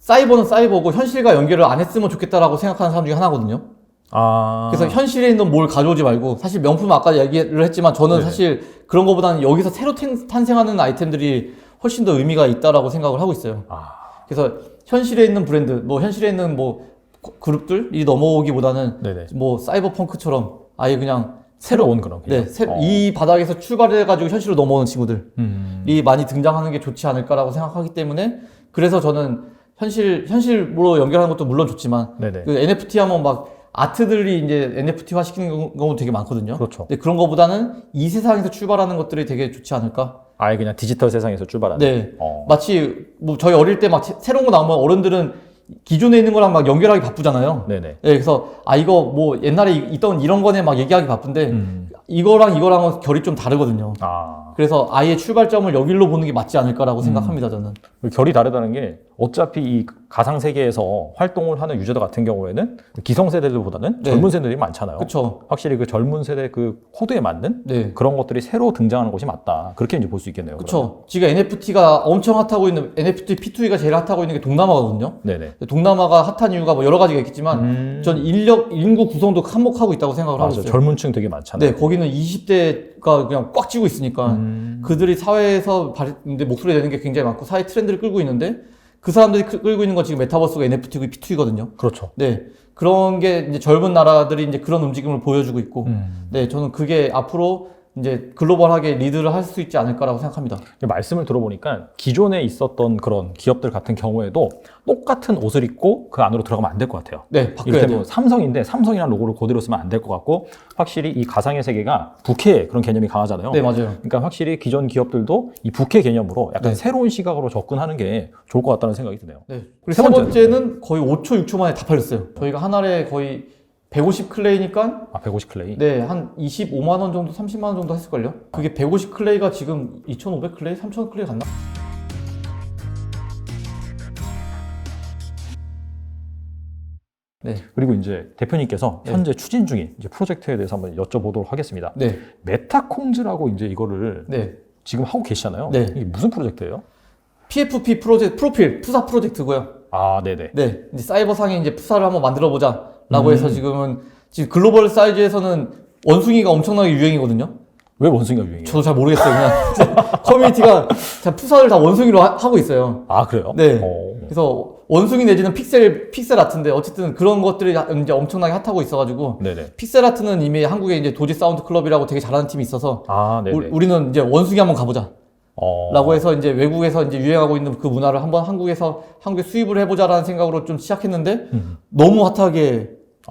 사이버는 사이버고 현실과 연결을 안 했으면 좋겠다라고 생각하는 사람 중에 하나거든요. 그래서 현실에 있는 뭘 가져오지 말고, 사실 명품 아까 얘기를 했지만 저는 네네. 사실 그런 거보다는 여기서 새로 탄생하는 아이템들이 훨씬 더 의미가 있다라고 생각을 하고 있어요. 그래서 현실에 있는 브랜드, 뭐 현실에 있는 뭐 그룹들이 넘어오기보다는 네네. 뭐 사이버펑크처럼 아예 그냥 새로운 그런. 네, 이 바닥에서 출발해가지고 현실로 넘어오는 친구들이 많이 등장하는 게 좋지 않을까라고 생각하기 때문에, 그래서 저는 현실로 연결하는 것도 물론 좋지만, 네네. 그 NFT 하면 막 아트들이 이제 NFT화 시키는 경우 되게 많거든요. 그렇죠. 근데 그런 거보다는 이 세상에서 출발하는 것들이 되게 좋지 않을까? 아예 그냥 디지털 세상에서 출발하는. 네. 마치 뭐 저희 어릴 때 막 새로운 거 나오면 어른들은 기존에 있는 거랑 막 연결하기 바쁘잖아요. 네네. 네, 그래서 이거 뭐 옛날에 있던 이런 거네 막 얘기하기 바쁜데 이거랑은 결이 좀 다르거든요. 그래서 아예 출발점을 여기로 보는 게 맞지 않을까라고 생각합니다, 저는. 결이 다르다는 게 어차피 이 가상 세계에서 활동을 하는 유저들 같은 경우에는 기성세대들보다는 네. 젊은 세대들이 많잖아요. 그쵸. 확실히 그 젊은 세대 그 코드에 맞는 네. 그런 것들이 새로 등장하는 것이 맞다. 그렇게 이제 볼 수 있겠네요. 그쵸. 지금 NFT가 엄청 핫하고 있는, NFT P2E가 제일 핫하고 있는 게 동남아거든요. 네네. 동남아가 핫한 이유가 뭐 여러 가지가 있겠지만, 전 인구 구성도 한몫하고 있다고 생각을 하고 맞아요. 있어요. 젊은 층 되게 많잖아요. 네, 거기는 20대가 그냥 꽉 쥐고 있으니까 그들이 사회에서 이제 목소리 내는 게 굉장히 많고 사회 트렌드를 끌고 있는데, 그 사람들이 끌고 있는 건 지금 메타버스가 NFT고 P2E거든요. 그렇죠. 네. 그런 게 이제 젊은 나라들이 이제 그런 움직임을 보여주고 있고, 네, 저는 그게 앞으로 이제 글로벌하게 리드를 할 수 있지 않을까라고 생각합니다. 말씀을 들어보니까 기존에 있었던 그런 기업들 같은 경우에도 똑같은 옷을 입고 그 안으로 들어가면 안 될 것 같아요. 네, 바꿔야 이를테면 돼요. 삼성인데 삼성이라는 로고를 그대로 쓰면 안 될 것 같고, 확실히 이 가상의 세계가 부캐 그런 개념이 강하잖아요. 네, 맞아요. 그러니까 확실히 기존 기업들도 이 부캐 개념으로 약간 네. 새로운 시각으로 접근하는 게 좋을 것 같다는 생각이 드네요. 네. 그리고 세 번째는 거의 5초, 6초 만에 다 팔렸어요. 저희가 한 알에 거의 150 클레이니까 150 클레이? 네, 한 25만 원 정도, 30만 원 정도 했을걸요? 그게 150 클레이가 지금 2,500 클레이, 3,000 클레이 갔나? 네. 그리고 이제 대표님께서 네. 현재 추진 중인 이제 프로젝트에 대해서 한번 여쭤보도록 하겠습니다. 네. 메타콩즈라고 이제 이거를 네. 지금 하고 계시잖아요. 네. 이게 무슨 프로젝트예요? PFP 프로젝트, 프로필, 푸사 프로젝트고요. 네네. 네. 이제 사이버상에 이제 푸사를 한번 만들어 보자라고 해서 지금 글로벌 사이즈에서는 원숭이가 엄청나게 유행이거든요. 왜 원숭이가 유행이에요? 저도 잘 모르겠어요. 그냥 커뮤니티가 푸사를 다 원숭이로 하고 있어요. 그래요? 네. 그래서 원숭이 내지는 픽셀 아트인데 어쨌든 그런 것들이 이제 엄청나게 핫하고 있어가지고, 네네. 픽셀 아트는 이미 한국에 이제 도지 사운드 클럽이라고 되게 잘하는 팀이 있어서 네네. 우리는 이제 원숭이 한번 가보자. 라고 해서 이제 외국에서 이제 유행하고 있는 그 문화를 한번 한국에 수입을 해보자라는 생각으로 좀 시작했는데 너무 핫하게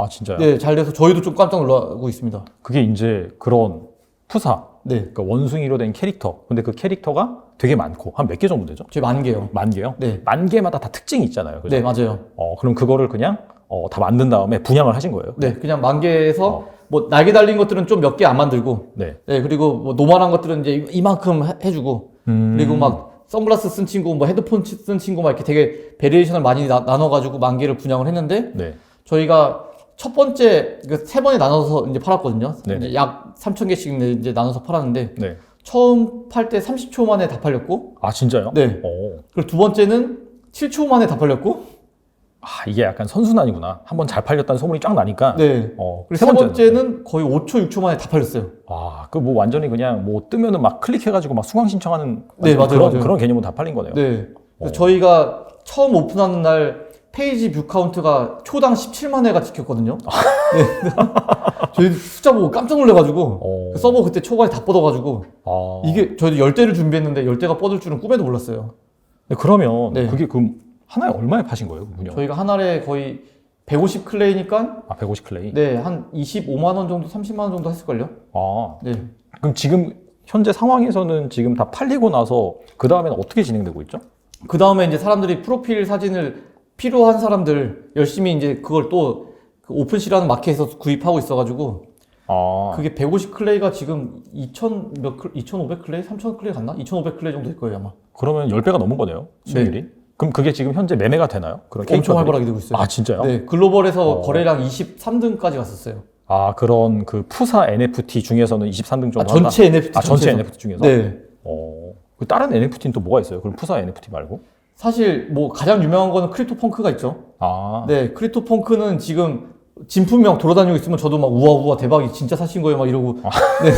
진짜요? 네, 잘 돼서 저희도 좀 깜짝 놀라고 있습니다. 그게 이제 그런 푸사, 네. 그러니까 원숭이로 된 캐릭터. 근데 그 캐릭터가 되게 많고 한 몇 개 정도 되죠? 저희 10,000개요. 10,000개요? 네. 10,000개마다 다 특징이 있잖아요. 그죠? 네, 맞아요. 그럼 그거를 그냥 다 만든 다음에 분양을 하신 거예요? 네, 그냥 10,000개에서 뭐 날개 달린 것들은 좀 몇 개 안 만들고, 네. 네, 그리고 뭐 노멀한 것들은 이제 이만큼 해주고, 그리고 막 선글라스 쓴 친구, 뭐 헤드폰 쓴 친구 막 이렇게 되게 베리에이션을 많이 나눠가지고 10,000개를 분양을 했는데, 네. 저희가 첫 번째, 세 번에 나눠서 이제 팔았거든요. 네네. 이제 약 3,000개씩 이제 나눠서 팔았는데, 네. 처음 팔 때 30초 만에 다 팔렸고, 진짜요? 네. 그리고 두 번째는 7초 만에 다 팔렸고, 이게 약간 선순환이구나. 한번 잘 팔렸다는 소문이 쫙 나니까. 네. 그리고 세 번째는 거의 5초, 6초 만에 다 팔렸어요. 그 뭐 완전히 그냥 뭐 뜨면은 막 클릭해가지고 막 수강 신청하는 네, 맞아요. 그런 개념으로 다 팔린 거네요. 네. 그래서 저희가 처음 오픈하는 날 페이지 뷰 카운트가 초당 17만 회가 찍혔거든요. 네. 저희 숫자 보고 깜짝 놀래가지고 그 서버 그때 초반에 다 뻗어가지고 이게 저희도 10대를 준비했는데 10대가 뻗을 줄은 꿈에도 몰랐어요. 그러면 네. 그게 하나에 얼마에 파신 거예요? 그분요? 저희가 한 알에 거의 150 클레이니까 150 클레이? 네, 한 25만 원 정도, 30만 원 정도 했을걸요? 네. 그럼 지금 현재 상황에서는 지금 다 팔리고 나서 그 다음에는 어떻게 진행되고 있죠? 그 다음에 이제 사람들이 프로필 사진을 필요한 사람들 열심히 이제 그걸 또 그 오픈시라는 마켓에서 구입하고 있어가지고 그게 150 클레이가 지금 2,500 클레이? 3,000 클레이 갔나? 2,500 클레이 정도 될 거예요, 아마. 그러면 10배가 넘은 거네요, 수익률이? 네. 그럼 그게 지금 현재 매매가 되나요? 그런 엄청 활발하게 되고 있어요. 진짜요? 네, 글로벌에서 거래량 23등까지 갔었어요. 그런 그 푸사 NFT 중에서는 23등 정도 전체 NFT 전체 NFT 중에서? 네. 그 다른 NFT는 또 뭐가 있어요? 그럼 푸사 NFT 말고? 사실 뭐 가장 유명한 거는 크립토펑크가 있죠. 아. 네, 크립토펑크는 지금 진품명 돌아다니고 있으면 저도 막 우와 대박이 진짜 사신 거예요 막 이러고 네,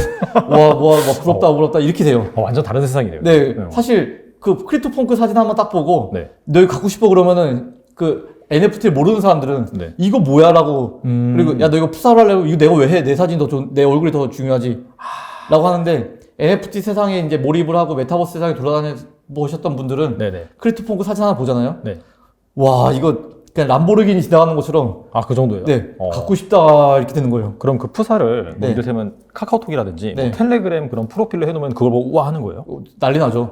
와 부럽다 이렇게 돼요. 완전 다른 세상이네요. 네, 사실 그 크립토펑크 사진 한번 딱 보고 네. 너 이거 갖고 싶어 그러면은 그 NFT를 모르는 사람들은 네. 이거 뭐야라고 그리고 야 너 이거 푸사로 하려고 이거 내가 왜 해? 내 사진 내 얼굴이 더 중요하지 라고 하는데 NFT 세상에 이제 몰입을 하고 메타버스 세상에 돌아다녀 보셨던 분들은 네네. 크립토펑크 사진 하나 보잖아요. 네. 와 이거 그냥 람보르기니 지나가는 것처럼 아, 그 정도예요? 네 갖고 싶다 이렇게 되는 거예요. 그럼 그 푸사를 뭐 네. 이를테면 카카오톡이라든지 네. 뭐 텔레그램 그런 프로필로 해놓으면 그걸 보고 우와 하는 거예요? 난리 나죠.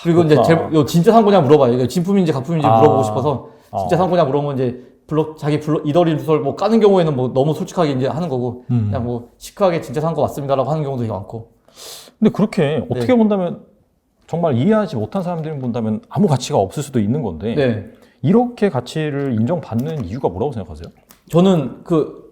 그리고 이제 이거 진짜 산 거냐 물어봐요. 이게 진품인지 가품인지 물어보고 싶어서 진짜 산 거냐 물어보면 이제 자기 이더리움 주소를 뭐 까는 경우에는 뭐 너무 솔직하게 이제 하는 거고 그냥 뭐 시크하게 진짜 산 거 맞습니다라고 하는 경우도 되게 많고. 근데 그렇게 어떻게 본다면 정말 이해하지 못한 사람들이 본다면 아무 가치가 없을 수도 있는 건데 네. 이렇게 가치를 인정받는 이유가 뭐라고 생각하세요? 저는 그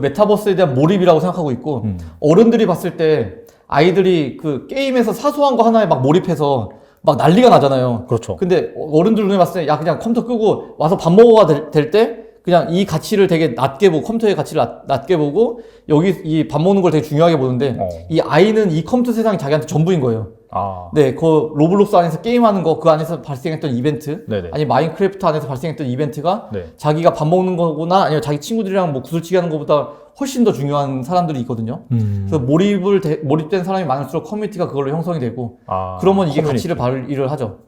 메타버스에 대한 몰입이라고 생각하고 있고 어른들이 봤을 때 아이들이 그 게임에서 사소한 거 하나에 막 몰입해서 막 난리가 나잖아요. 그렇죠. 근데 어른들 눈에 봤을 때 야 그냥 컴퓨터 끄고 와서 밥 먹어가 될 때 그냥 이 가치를 되게 낮게 보고 컴퓨터의 가치를 낮게 보고 여기 이 밥 먹는 걸 되게 중요하게 보는데 이 아이는 이 컴퓨터 세상이 자기한테 전부인 거예요. 아. 네, 그 로블록스 안에서 게임하는 거 그 안에서 발생했던 이벤트 네네. 아니 마인크래프트 안에서 발생했던 이벤트가 네. 자기가 밥 먹는 거거나 아니면 자기 친구들이랑 뭐 구슬치기 하는 것보다 훨씬 더 중요한 사람들이 있거든요. 그래서 몰입된 사람이 많을수록 커뮤니티가 그걸로 형성이 되고 그러면 이게 커뮤니티. 가치를 발휘를 하죠.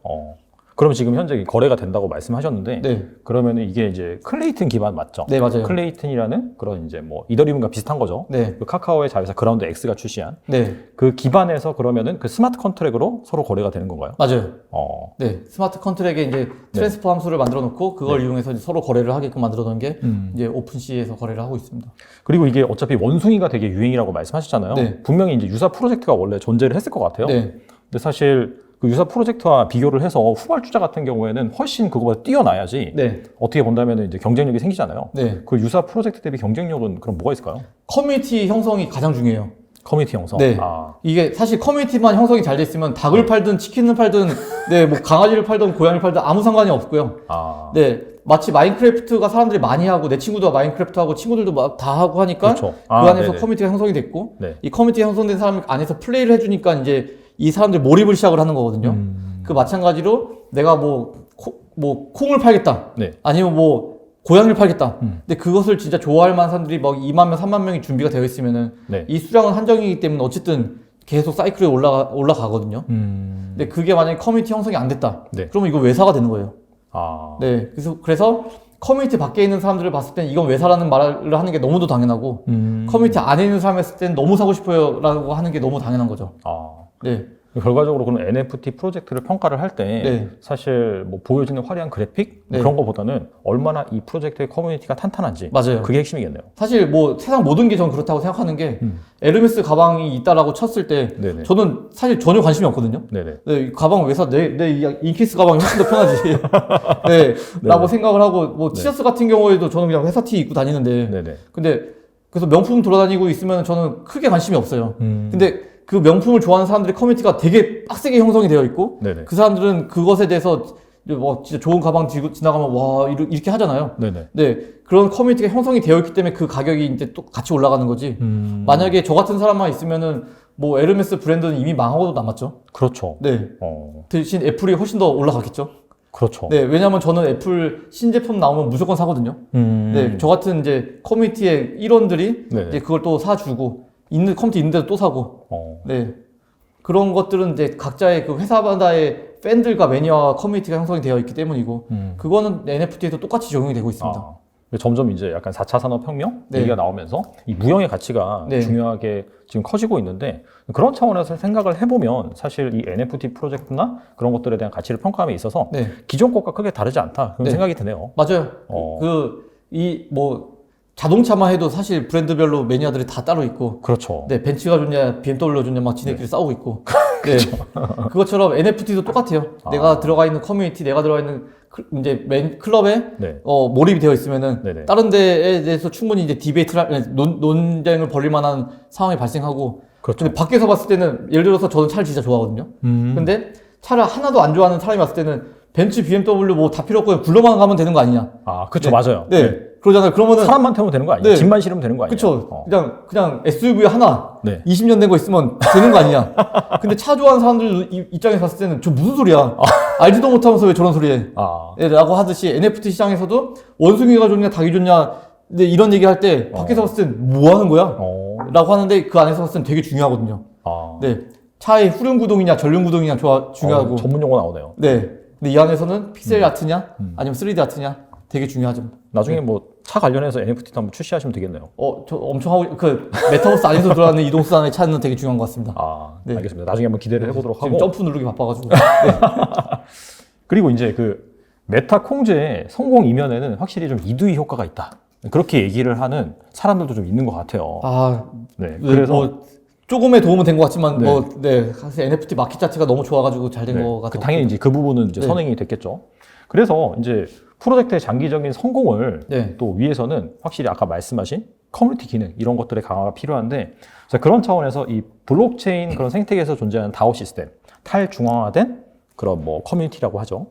그럼 지금 현재 거래가 된다고 말씀하셨는데 네. 그러면 이게 이제 클레이튼 기반 맞죠? 네, 맞아요. 클레이튼이라는 그런 이제 뭐 이더리움과 비슷한 거죠. 네. 그 카카오의 자회사 그라운드 X가 출시한 네. 그 기반에서 그러면은 그 스마트 컨트랙으로 서로 거래가 되는 건가요? 맞아요. 네. 스마트 컨트랙에 이제 트랜스퍼 함수를 만들어 놓고 그걸 이용해서 이제 서로 거래를 하게끔 만들어 놓은 게 이제 오픈시에서 거래를 하고 있습니다. 그리고 이게 어차피 원숭이가 되게 유행이라고 말씀하셨잖아요. 네. 분명히 이제 유사 프로젝트가 원래 존재를 했을 것 같아요. 네. 근데 사실 그 유사 프로젝트와 비교를 해서 후발주자 같은 경우에는 훨씬 그거보다 뛰어나야지 네. 어떻게 본다면 이제 경쟁력이 생기잖아요. 네. 그 유사 프로젝트 대비 경쟁력은 그럼 뭐가 있을까요? 커뮤니티 형성이 가장 중요해요. 커뮤니티 형성. 네. 이게 사실 커뮤니티만 형성이 잘 돼 있으면 닭을 팔든 치킨을 팔든 네, 뭐 강아지를 팔든 고양이를 팔든 아무 상관이 없고요. 네. 마치 마인크래프트가 사람들이 많이 하고 내 친구도 마인크래프트 하고 친구들도 막 다 하고 하니까 그렇죠. 그 안에서 네네. 커뮤니티가 형성이 됐고 네. 이 커뮤니티 형성된 사람 안에서 플레이를 해주니까 이제 이 사람들이 몰입을 시작을 하는 거거든요. 그 마찬가지로 내가 뭐 콩을 팔겠다. 네. 아니면 뭐 고양이를 팔겠다. 근데 그것을 진짜 좋아할 만한 사람들이 막 2만 명, 3만 명이 준비가 되어 있으면은 네. 이 수량은 한정이기 때문에 어쨌든 계속 사이클에 올라가거든요. 근데 그게 만약에 커뮤니티 형성이 안 됐다. 네. 그러면 이거 외사가 되는 거예요. 네. 그래서 커뮤니티 밖에 있는 사람들을 봤을 땐 이건 외사라는 말을 하는 게 너무도 당연하고 커뮤니티 안에 있는 사람 했을 땐 너무 사고 싶어요 라고 하는 게 너무 당연한 거죠. 네. 결과적으로 그런 NFT 프로젝트를 평가를 할 때 네. 사실 뭐 보여지는 화려한 그래픽 네. 그런 거보다는 얼마나 이 프로젝트의 커뮤니티가 탄탄한지 맞아요. 그게 핵심이겠네요. 사실 뭐 세상 모든 게 전 그렇다고 생각하는 게 에르메스 가방이 있다라고 쳤을 때 네네. 저는 사실 전혀 관심이 없거든요. 네네. 네, 이 가방 왜 사? 내 인케이스 가방이 훨씬 더 편하지. 네, 라고 생각을 하고 뭐 티셔츠 같은 경우에도 저는 그냥 회사 티 입고 다니는데 네네. 근데 그래서 명품 돌아다니고 있으면 저는 크게 관심이 없어요. 근데 그 명품을 좋아하는 사람들의 커뮤니티가 되게 빡세게 형성이 되어 있고 네네. 그 사람들은 그것에 대해서 뭐 진짜 좋은 가방 들고 지나가면 와 이렇게 하잖아요. 네네. 네, 그런 커뮤니티가 형성이 되어 있기 때문에 그 가격이 이제 또 같이 올라가는 거지. 만약에 저 같은 사람만 있으면은 뭐 에르메스 브랜드는 이미 망하고도 남았죠. 그렇죠. 네. 대신 애플이 훨씬 더 올라가겠죠. 그렇죠. 네, 왜냐면 저는 애플 신제품 나오면 무조건 사거든요. 네, 저 같은 이제 커뮤니티의 일원들이 네네. 이제 그걸 또 사주고 커뮤니티 있는데도 또 사고. 네. 그런 것들은 이제 각자의 그 회사마다의 팬들과 매니아와 커뮤니티가 형성이 되어 있기 때문이고, 그거는 NFT에도 똑같이 적용이 되고 있습니다. 점점 이제 약간 4차 산업혁명 네. 얘기가 나오면서 이 무형의 가치가 네. 중요하게 지금 커지고 있는데 그런 차원에서 생각을 해보면 사실 이 NFT 프로젝트나 그런 것들에 대한 가치를 평가함에 있어서 네. 기존 것과 크게 다르지 않다 그런 네. 생각이 드네요. 맞아요. 자동차만 해도 사실 브랜드별로 매니아들이 다 따로 있고, 그렇죠. 네, 벤츠가 좋냐, BMW가 좋냐, 막 지네끼리 싸우고 있고. 네. 그것처럼 NFT도 똑같아요. 내가 들어가 있는 커뮤니티, 내가 들어가 있는 이제 클럽에 네. 몰입이 되어 있으면은 네네. 다른 데에 대해서 충분히 이제 논쟁을 벌일 만한 상황이 발생하고. 그렇죠. 근데 밖에서 봤을 때는 예를 들어서 저는 차를 진짜 좋아하거든요. 근데 차를 하나도 안 좋아하는 사람이 봤을 때는 벤츠, BMW 뭐 다 필요 없고 굴러만 가면 되는 거 아니냐. 아, 그쵸, 네. 맞아요. 네. 그러잖아요. 그러면은 사람만 태우면 되는 거 아니에요? 네. 짐만 실으면 되는 거 아니에요? 그쵸. 그냥 SUV 하나, 네. 20년 된 거 있으면 되는 거 아니냐. 근데 차 좋아하는 사람들 입장에서 봤을 때는 저 무슨 소리야. 알지도 못하면서 왜 저런 소리 해. 네, 라고 하듯이 NFT 시장에서도 원숭이가 좋냐, 닭이 좋냐, 근데 이런 얘기 할 때 밖에서 봤을 땐 뭐 하는 거야? 라고 하는데 그 안에서 봤을 땐 되게 중요하거든요. 네. 차의 후륜 구동이냐, 전륜 구동이냐 중요하고. 전문 용어 나오네요. 네. 근데 이 안에서는 픽셀 아트냐, 아니면 3D 아트냐 되게 중요하죠. 나중에 뭐 차 관련해서 NFT도 한번 출시하시면 되겠네요. 저 엄청 하고, 메타버스 안에서 들어가는 이동수단의 차는 되게 중요한 것 같습니다. 네. 알겠습니다. 나중에 한번 기대를 해보도록 지금 하고. 점프 누르기 바빠가지고. 네. 그리고 이제 그 메타 콩즈의 성공 이면에는 확실히 좀 이두희 효과가 있다. 그렇게 얘기를 하는 사람들도 좀 있는 것 같아요. 네. 그래서 뭐 조금의 도움은 된 것 같지만, 사실 NFT 마켓 자체가 너무 좋아가지고 잘 된 것 같아요. 당연히 이제 그 부분은 이제 선행이 됐겠죠. 그래서 이제 프로젝트의 장기적인 성공을 또 위해서는 확실히 아까 말씀하신 커뮤니티 기능 이런 것들의 강화가 필요한데, 그런 차원에서 이 블록체인 그런 생태계에서 존재하는 다오 시스템, 탈중앙화된 그런 뭐 커뮤니티라고 하죠.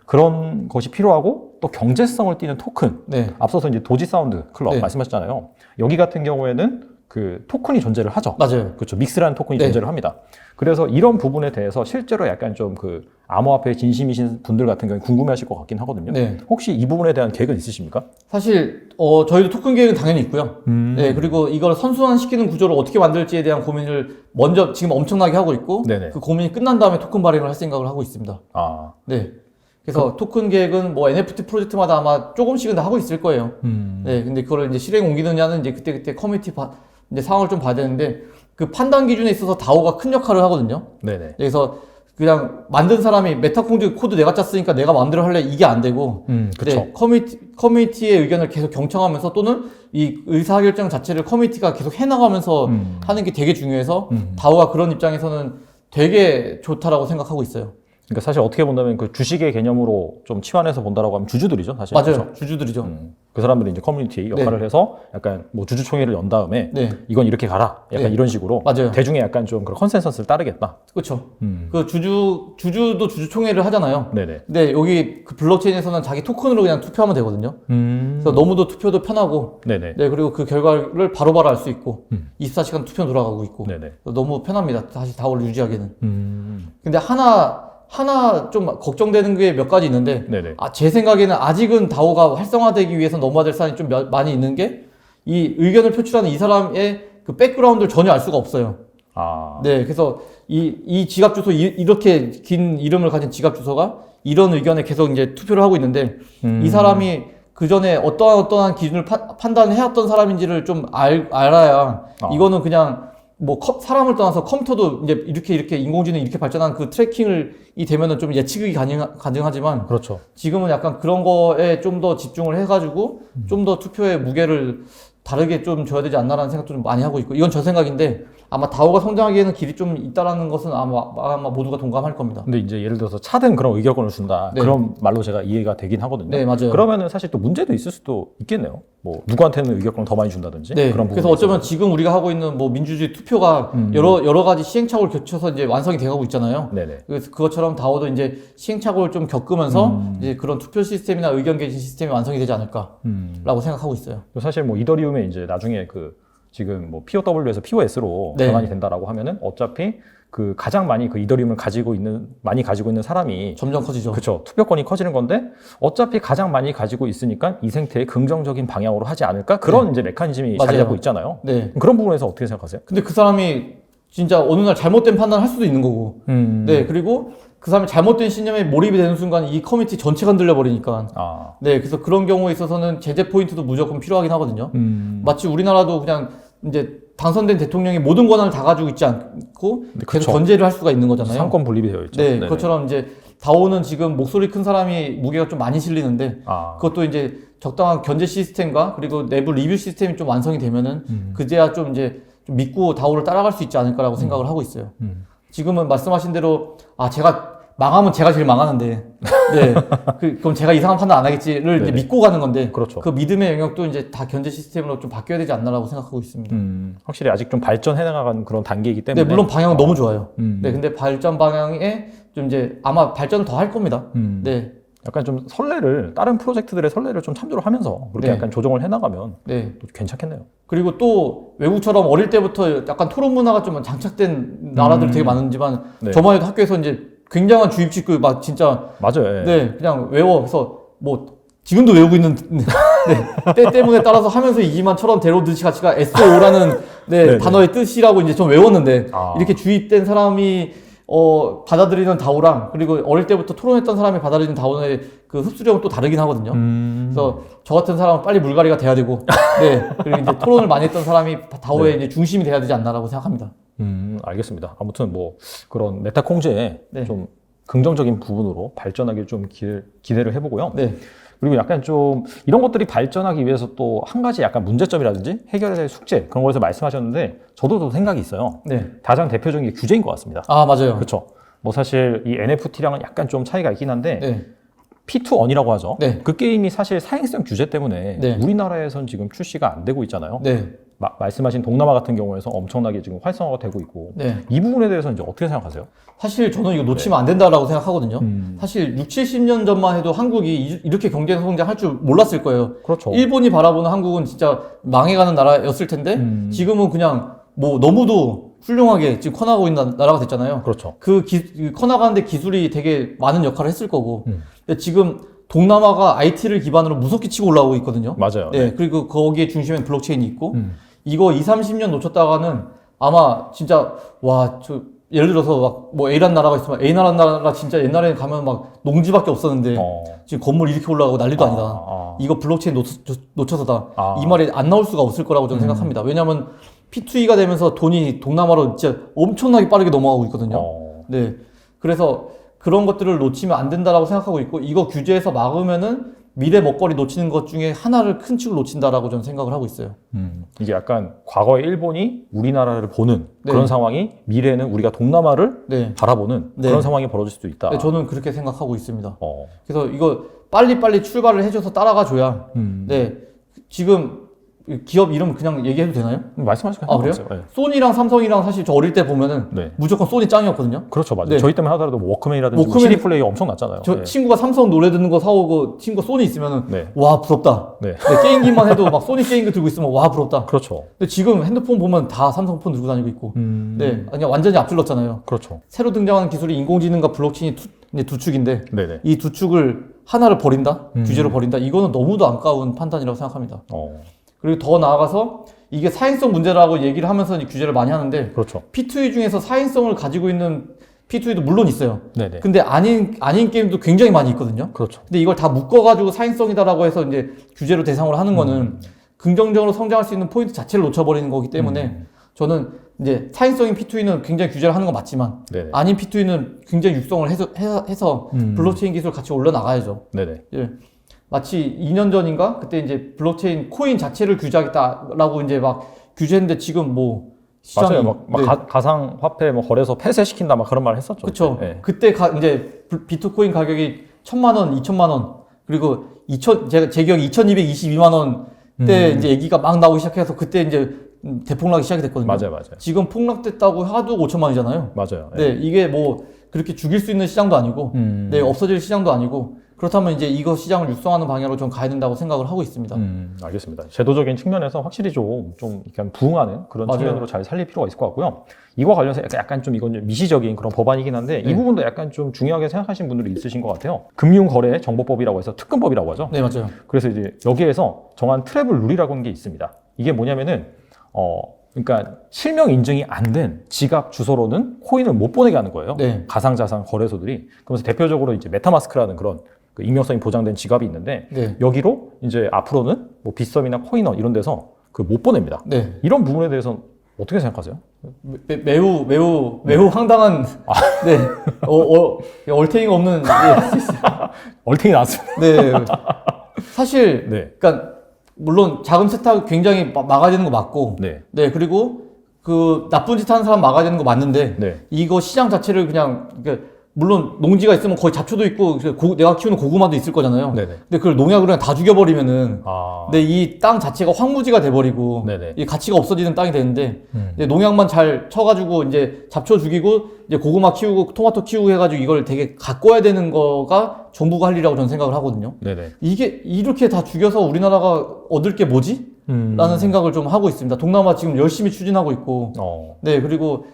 그런 것이 필요하고 또 경제성을 띠는 토큰. 앞서서 이제 도지 사운드 클럽 말씀하셨잖아요. 여기 같은 경우에는 그 토큰이 존재를 하죠. 맞아요. 그렇죠. 믹스라는 토큰이 존재를 합니다. 그래서 이런 부분에 대해서 실제로 약간 좀 그 암호화폐에 진심이신 분들 같은 경우에 궁금해하실 것 같긴 하거든요. 혹시 이 부분에 대한 계획은 있으십니까? 사실 저희도 토큰 계획은 당연히 있고요. 그리고 이걸 선순환시키는 구조를 어떻게 만들지에 대한 고민을 먼저 지금 엄청나게 하고 있고, 그 고민이 끝난 다음에 토큰 발행을 할 생각을 하고 있습니다. 그래서 토큰 계획은 뭐 NFT 프로젝트마다 아마 조금씩은 다 하고 있을 거예요. 근데 그걸 이제 실행 옮기느냐는 이제 그때 커뮤니티 이제 상황을 좀 봐야 되는데, 그 판단 기준에 있어서 다오가 큰 역할을 하거든요. 그래서 그냥 만든 사람이 메타콩즈 코드 내가 짰으니까 내가 마음대로 할래, 이게 안 되고, 커뮤니티의 의견을 계속 경청하면서, 또는 이 의사결정 자체를 커뮤니티가 계속 해나가면서 하는 게 되게 중요해서 다오가 그런 입장에서는 되게 좋다라고 생각하고 있어요. 그러니까 사실 어떻게 본다면 그 주식의 개념으로 좀 치환해서 본다라고 하면 주주들이죠, 사실. 맞아요. 그렇죠? 주주들이죠. 그 사람들이 이제 커뮤니티 역할을 해서 약간 뭐 주주총회를 연 다음에 이건 이렇게 가라. 약간 이런 식으로 대중의 약간 좀 그런 컨센서스를 따르겠다. 그렇죠. 그 주주도 주주총회를 하잖아요. 근데 여기 그 블록체인에서는 자기 토큰으로 그냥 투표하면 되거든요. 그래서 너무도 투표도 편하고, 그리고 그 결과를 바로바로 알 수 있고, 24시간 투표 돌아가고 있고, 너무 편합니다. 다시 다오를 유지하기는. 근데 하나 좀 걱정되는 게 몇 가지 있는데, 제 생각에는 아직은 다오가 활성화되기 위해서 넘어야 될 사안이 좀 많이 있는 게, 이 의견을 표출하는 이 사람의 그 백그라운드를 전혀 알 수가 없어요. 그래서 이 지갑 주소, 이렇게 긴 이름을 가진 지갑 주소가 이런 의견에 계속 이제 투표를 하고 있는데, 이 사람이 그 전에 어떠한 기준을 판단을 해왔던 사람인지를 좀 알아야, 이거는 그냥 뭐 사람을 떠나서 컴퓨터도 이제 이렇게 인공지능이 이렇게 발전한 그 트래킹이 되면은 좀 예측이 가능하지만, 지금은 약간 그런 거에 좀 더 집중을 해가지고 좀 더 투표의 무게를 다르게 좀 줘야 되지 않나라는 생각도 좀 많이 하고 있고, 이건 저 생각인데 아마 다오가 성장하기에는 길이 좀 있다라는 것은 아마 모두가 동감할 겁니다. 근데 이제 예를 들어서 차등 그런 의견권을 준다. 그런 말로 제가 이해가 되긴 하거든요. 맞아요. 그러면은 사실 또 문제도 있을 수도 있겠네요. 뭐 누구한테는 의견권을 더 많이 준다든지. 그런 그래서 어쩌면 지금 우리가 하고 있는 뭐 민주주의 투표가 여러 가지 시행착오를 거쳐서 이제 완성이 돼가고 있잖아요. 그래서 그것처럼 다오도 이제 시행착오를 좀 겪으면서 이제 그런 투표 시스템이나 의견 개진 시스템이 완성이 되지 않을까라고 생각하고 있어요. 사실 뭐 이더리움에 이제 나중에 그 지금 뭐 POW에서 POS로 전환이 된다라고 하면은 어차피 그 가장 많이 그 이더리움을 가지고 있는 사람이 점점 커지죠. 그렇죠. 투표권이 커지는 건데 어차피 가장 많이 가지고 있으니까 이 생태에 긍정적인 방향으로 하지 않을까? 그런 이제 메커니즘이 자리 잡고 있잖아요. 그런 부분에서 어떻게 생각하세요? 근데 그 사람이 진짜 어느 날 잘못된 판단을 할 수도 있는 거고. 그리고 그 사람이 잘못된 신념에 몰입이 되는 순간 이 커뮤니티 전체가 흔들려 버리니까. 그래서 그런 경우에 있어서는 제재 포인트도 무조건 필요하긴 하거든요. 마치 우리나라도 그냥 이제 당선된 대통령이 모든 권한을 다 가지고 있지 않고 계속 견제를 할 수가 있는 거잖아요. 상권 분립이 되어 있죠. 그것처럼 이제 다오는 지금 목소리 큰 사람이 무게가 좀 많이 실리는데, 그것도 이제 적당한 견제 시스템과 그리고 내부 리뷰 시스템이 좀 완성이 되면은 그제야 좀 이제 좀 믿고 다오를 따라갈 수 있지 않을까라고 생각을 하고 있어요. 지금은 말씀하신 대로 제가 망하면 제가 제일 망하는데, 그럼 제가 이상한 판단 안 하겠지를 이제 믿고 가는 건데, 그 믿음의 영역도 이제 다 견제 시스템으로 좀 바뀌어야 되지 않나라고 생각하고 있습니다. 확실히 아직 좀 발전해 나가는 그런 단계이기 때문에. 물론 방향은 너무 좋아요. 근데 발전 방향에 좀 이제 아마 발전을 더 할 겁니다. 네. 약간 좀 다른 프로젝트들의 선례를 좀 참조를 하면서 그렇게 네. 약간 조정을 해나가면 네. 또 괜찮겠네요. 그리고 또 외국처럼 어릴 때부터 약간 토론 문화가 좀 장착된 나라들이 되게 많은지만 네. 저만 해도 학교에서 이제 굉장한 주입식 막 진짜 맞아요. 네, 그냥 외워. 그래서 뭐 지금도 외우고 있는 네, 때 때문에 따라서 하면서 이지만처럼 데로드시 가치가 SO라는 네, 단어의 뜻이라고 이제 좀 외웠는데 이렇게 주입된 사람이 받아들이는 다오랑 그리고 어릴 때부터 토론했던 사람이 받아들이는 다오의 그 흡수력은 또 다르긴 하거든요. 그래서 저 같은 사람은 빨리 물갈이가 돼야 되고, 네. 그리고 이제 토론을 많이 했던 사람이 다오의 이제 중심이 돼야 되지 않나라고 생각합니다. 알겠습니다. 아무튼 뭐 그런 메타 콩제의 네. 좀 긍정적인 부분으로 발전하길 좀 기대를 해보고요. 네. 그리고 약간 좀 이런 것들이 발전하기 위해서 또 한 가지 약간 문제점이라든지 해결해야 될 숙제 그런 거에서 말씀하셨는데 저도 또 생각이 있어요. 네. 가장 대표적인 게 규제인 것 같습니다. 아, 맞아요. 그렇죠. 뭐 사실 이 NFT랑은 약간 좀 차이가 있긴 한데 네. P2E이라고 하죠. 네. 그 게임이 사실 사행성 규제 때문에 네. 우리나라에선 지금 출시가 안 되고 있잖아요. 네. 말씀하신 동남아 같은 경우에서 엄청나게 지금 활성화가 되고 있고 네. 이 부분에 대해서 이제 어떻게 생각하세요? 사실 저는 이거 놓치면 안 된다라고 생각하거든요. 사실 6, 70년 전만 해도 한국이 이렇게 경제 성장할 줄 몰랐을 거예요. 그렇죠. 일본이 바라보는 한국은 진짜 망해가는 나라였을 텐데 지금은 그냥 뭐 너무도 훌륭하게 지금 커나가고 있는 나라가 됐잖아요. 그렇죠. 그 커나가는데 기술이 되게 많은 역할을 했을 거고 근데 지금 동남아가 IT를 기반으로 무섭게 치고 올라오고 있거든요. 맞아요. 네, 그리고 거기에 중심엔 블록체인이 있고 이거 2, 30년 놓쳤다가는 아마 진짜 예를 들어서 막 뭐 A라는 나라가 있으면 A라는 나라 진짜 옛날에 가면 막 농지밖에 없었는데 지금 건물 이렇게 올라가고 난리도 아니다. 이거 블록체인 놓쳐서다. 이 말이 안 나올 수가 없을 거라고 저는 생각합니다. 왜냐하면 P2E가 되면서 돈이 동남아로 진짜 엄청나게 빠르게 넘어가고 있거든요. 네, 그래서 그런 것들을 놓치면 안 된다라고 생각하고 있고 이거 규제해서 막으면은 미래 먹거리 놓치는 것 중에 하나를 큰 축을 놓친다라고 저는 생각을 하고 있어요. 이게 약간 과거에 일본이 우리나라를 보는 네. 그런 상황이 미래에는 우리가 동남아를 네. 바라보는 네. 그런 상황이 벌어질 수도 있다. 네, 저는 그렇게 생각하고 있습니다. 그래서 이거 빨리빨리 출발을 해줘서 따라가 줘야 네, 지금 기업 이름 그냥 얘기해도 되나요? 말씀하시고 아, 그래요? 네. 소니랑 삼성이랑 사실 저 어릴 때 보면은 네. 무조건 소니 짱이었거든요. 그렇죠, 맞아요. 네. 저희 때문에 하더라도 뭐 워크맨이라든지 워크맨- CD 플레이어 엄청 났잖아요. 저 네. 친구가 삼성 노래 듣는 거 사오고 친구가 소니 있으면은 네. 와 부럽다. 네. 네, 게임기만 해도 막 소니 게임기 들고 있으면 와 부럽다. 그렇죠. 근데 지금 핸드폰 보면 다 삼성 폰 들고 다니고 있고, 네, 그냥 완전히 앞질렀잖아요. 그렇죠. 새로 등장하는 기술이 인공지능과 블록체인이 두 축인데 네네. 이 두 축을 하나를 버린다, 규제로 버린다. 이거는 너무도 안타까운 판단이라고 생각합니다. 그리고 더 나아가서 이게 사행성 문제라고 얘기를 하면서 이 규제를 많이 하는데 그렇죠. P2E 중에서 사행성을 가지고 있는 P2E도 물론 있어요. 네네. 근데 아닌 게임도 굉장히 많이 있거든요. 그렇죠. 근데 이걸 다 묶어가지고 사행성이다라고 해서 이제 규제로 대상으로 하는 거는 긍정적으로 성장할 수 있는 포인트 자체를 놓쳐버리는 거기 때문에 저는 이제 사행성인 P2E는 굉장히 규제를 하는 건 맞지만 네네. 아닌 P2E는 굉장히 육성을 해서 블록체인 기술 같이 올려나가야죠. 네네. 예. 마치 2년 전인가 그때 이제 블록체인 코인 자체를 규제하겠다라고 이제 막 규제했는데 지금 뭐 시장이 맞아요. 막 가상 화폐 뭐 거래소 폐쇄시킨다 막 그런 말 했었죠. 그렇죠. 네. 그때 이제 비트코인 가격이 1,000만 원, 2,000만 원 그리고 제 기억에 2,222만 원 때 이제 얘기가 막 나오기 시작해서 그때 이제 대폭락이 시작이 됐거든요. 맞아요. 지금 폭락됐다고 하도 5천만 원이잖아요. 맞아요. 네, 이게 뭐 그렇게 죽일 수 있는 시장도 아니고, 네, 없어질 시장도 아니고, 그렇다면 이제 이거 시장을 육성하는 방향으로 좀 가야 된다고 생각을 하고 있습니다. 알겠습니다. 제도적인 측면에서 확실히 좀 약간 부응하는 그런 맞아요. 측면으로 잘 살릴 필요가 있을 것 같고요. 이와 관련해서 약간 좀 이건 좀 미시적인 그런 법안이긴 한데 네. 이 부분도 약간 좀 중요하게 생각하시는 분들이 있으신 것 같아요. 금융거래정보법이라고 해서 특검법이라고 하죠. 네, 맞아요. 그래서 이제 여기에서 정한 트래블 룰이라고 하는 게 있습니다. 이게 뭐냐면은 그러니까 실명 인증이 안 된 지갑 주소로는 코인을 못 보내게 하는 거예요. 네. 가상자산 거래소들이. 그러면서 대표적으로 이제 메타마스크라는 그런 그 익명성이 보장된 지갑이 있는데 네. 여기로 이제 앞으로는 뭐 빗썸이나 코이너 이런 데서 그 못 보냅니다. 네. 이런 부분에 대해서 어떻게 생각하세요? 매우 황당한, 네, 얼탱이가 없는, 얼탱이 나왔습니다. 네. 사실, 네. 그러니까, 물론 자금 세탁 굉장히 막아야 되는 거 맞고, 네. 네, 그리고 그 나쁜 짓 하는 사람 막아야 되는 거 맞는데, 네. 이거 시장 자체를 그냥, 그러니까 물론 농지가 있으면 거의 잡초도 있고 내가 키우는 고구마도 있을 거잖아요. 네네. 근데 그걸 농약으로 그냥 다 죽여버리면은 아. 근데 이 땅 자체가 황무지가 돼버리고 네네. 이 가치가 없어지는 땅이 되는데 이제 농약만 잘 쳐가지고 이제 잡초 죽이고 이제 고구마 키우고 토마토 키우고 해가지고 이걸 되게 가꿔야 되는 거가 정부가 할 일이라고 저는 생각을 하거든요. 네네. 이게 이렇게 다 죽여서 우리나라가 얻을 게 뭐지? 라는 생각을 좀 하고 있습니다. 동남아 지금 열심히 추진하고 있고 네 그리고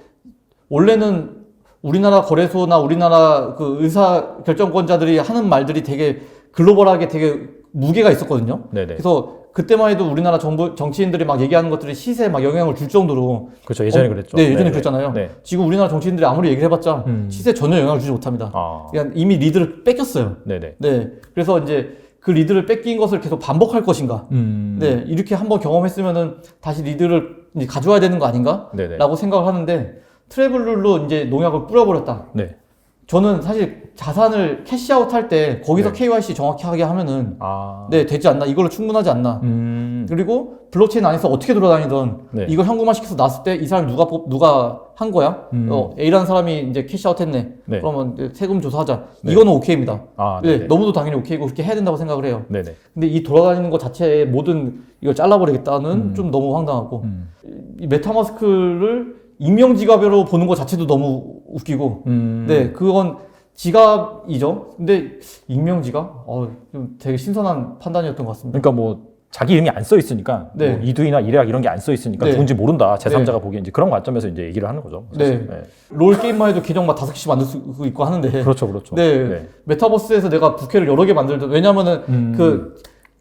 원래는 우리나라 거래소나 우리나라 그 의사 결정권자들이 하는 말들이 되게 글로벌하게 되게 무게가 있었거든요. 네네. 그래서 그때만 해도 우리나라 정치인들이 막 얘기하는 것들이 시세에 막 영향을 줄 정도로 그렇죠. 예전에 그랬죠. 네, 예전에 네네. 그랬잖아요. 네. 지금 우리나라 정치인들이 아무리 얘기를 해봤자 시세에 전혀 영향을 주지 못합니다. 그냥 이미 리드를 뺏겼어요. 네네. 네, 그래서 이제 그 리드를 뺏긴 것을 계속 반복할 것인가? 네, 이렇게 한번 경험했으면은 다시 리드를 이제 가져와야 되는 거 아닌가? 네네. 라고 생각을 하는데 트래블룰로 이제 농약을 뿌려버렸다. 네. 저는 사실 자산을 캐시아웃 할 때 거기서 네. KYC 정확히 하게 하면은 아. 네, 되지 않나? 이걸로 충분하지 않나? 그리고 블록체인 안에서 어떻게 돌아다니던 네. 이걸 현금화 시켜서 놨을 때 이 사람이 누가 한 거야? A라는 사람이 이제 캐시아웃 했네. 네. 그러면 이제 세금 조사하자. 네. 이거는 오케이입니다. 아, 네, 네네. 너무도 당연히 오케이고 그렇게 해야 된다고 생각을 해요. 네네. 근데 이 돌아다니는 것 자체에 모든 이걸 잘라버리겠다는 좀 너무 황당하고 이 메타마스크를 익명지갑으로 보는 것 자체도 너무 웃기고 네 그건 지갑이죠. 근데 익명지갑? 좀 되게 신선한 판단이었던 것 같습니다. 그러니까 뭐 자기 이름이 안 써 있으니까 네. 뭐 이두이나 이래약 이런 게 안 써 있으니까 네. 누군지 모른다. 제3자가 네. 보기엔 이제 그런 관점에서 이제 얘기를 하는 거죠. 사실. 네. 롤 게임만 해도 계정 막 5개씩 만들 수 있고 하는데 그렇죠, 그렇죠. 네. 메타버스에서 내가 부캐를 여러 개 만들든 왜냐면은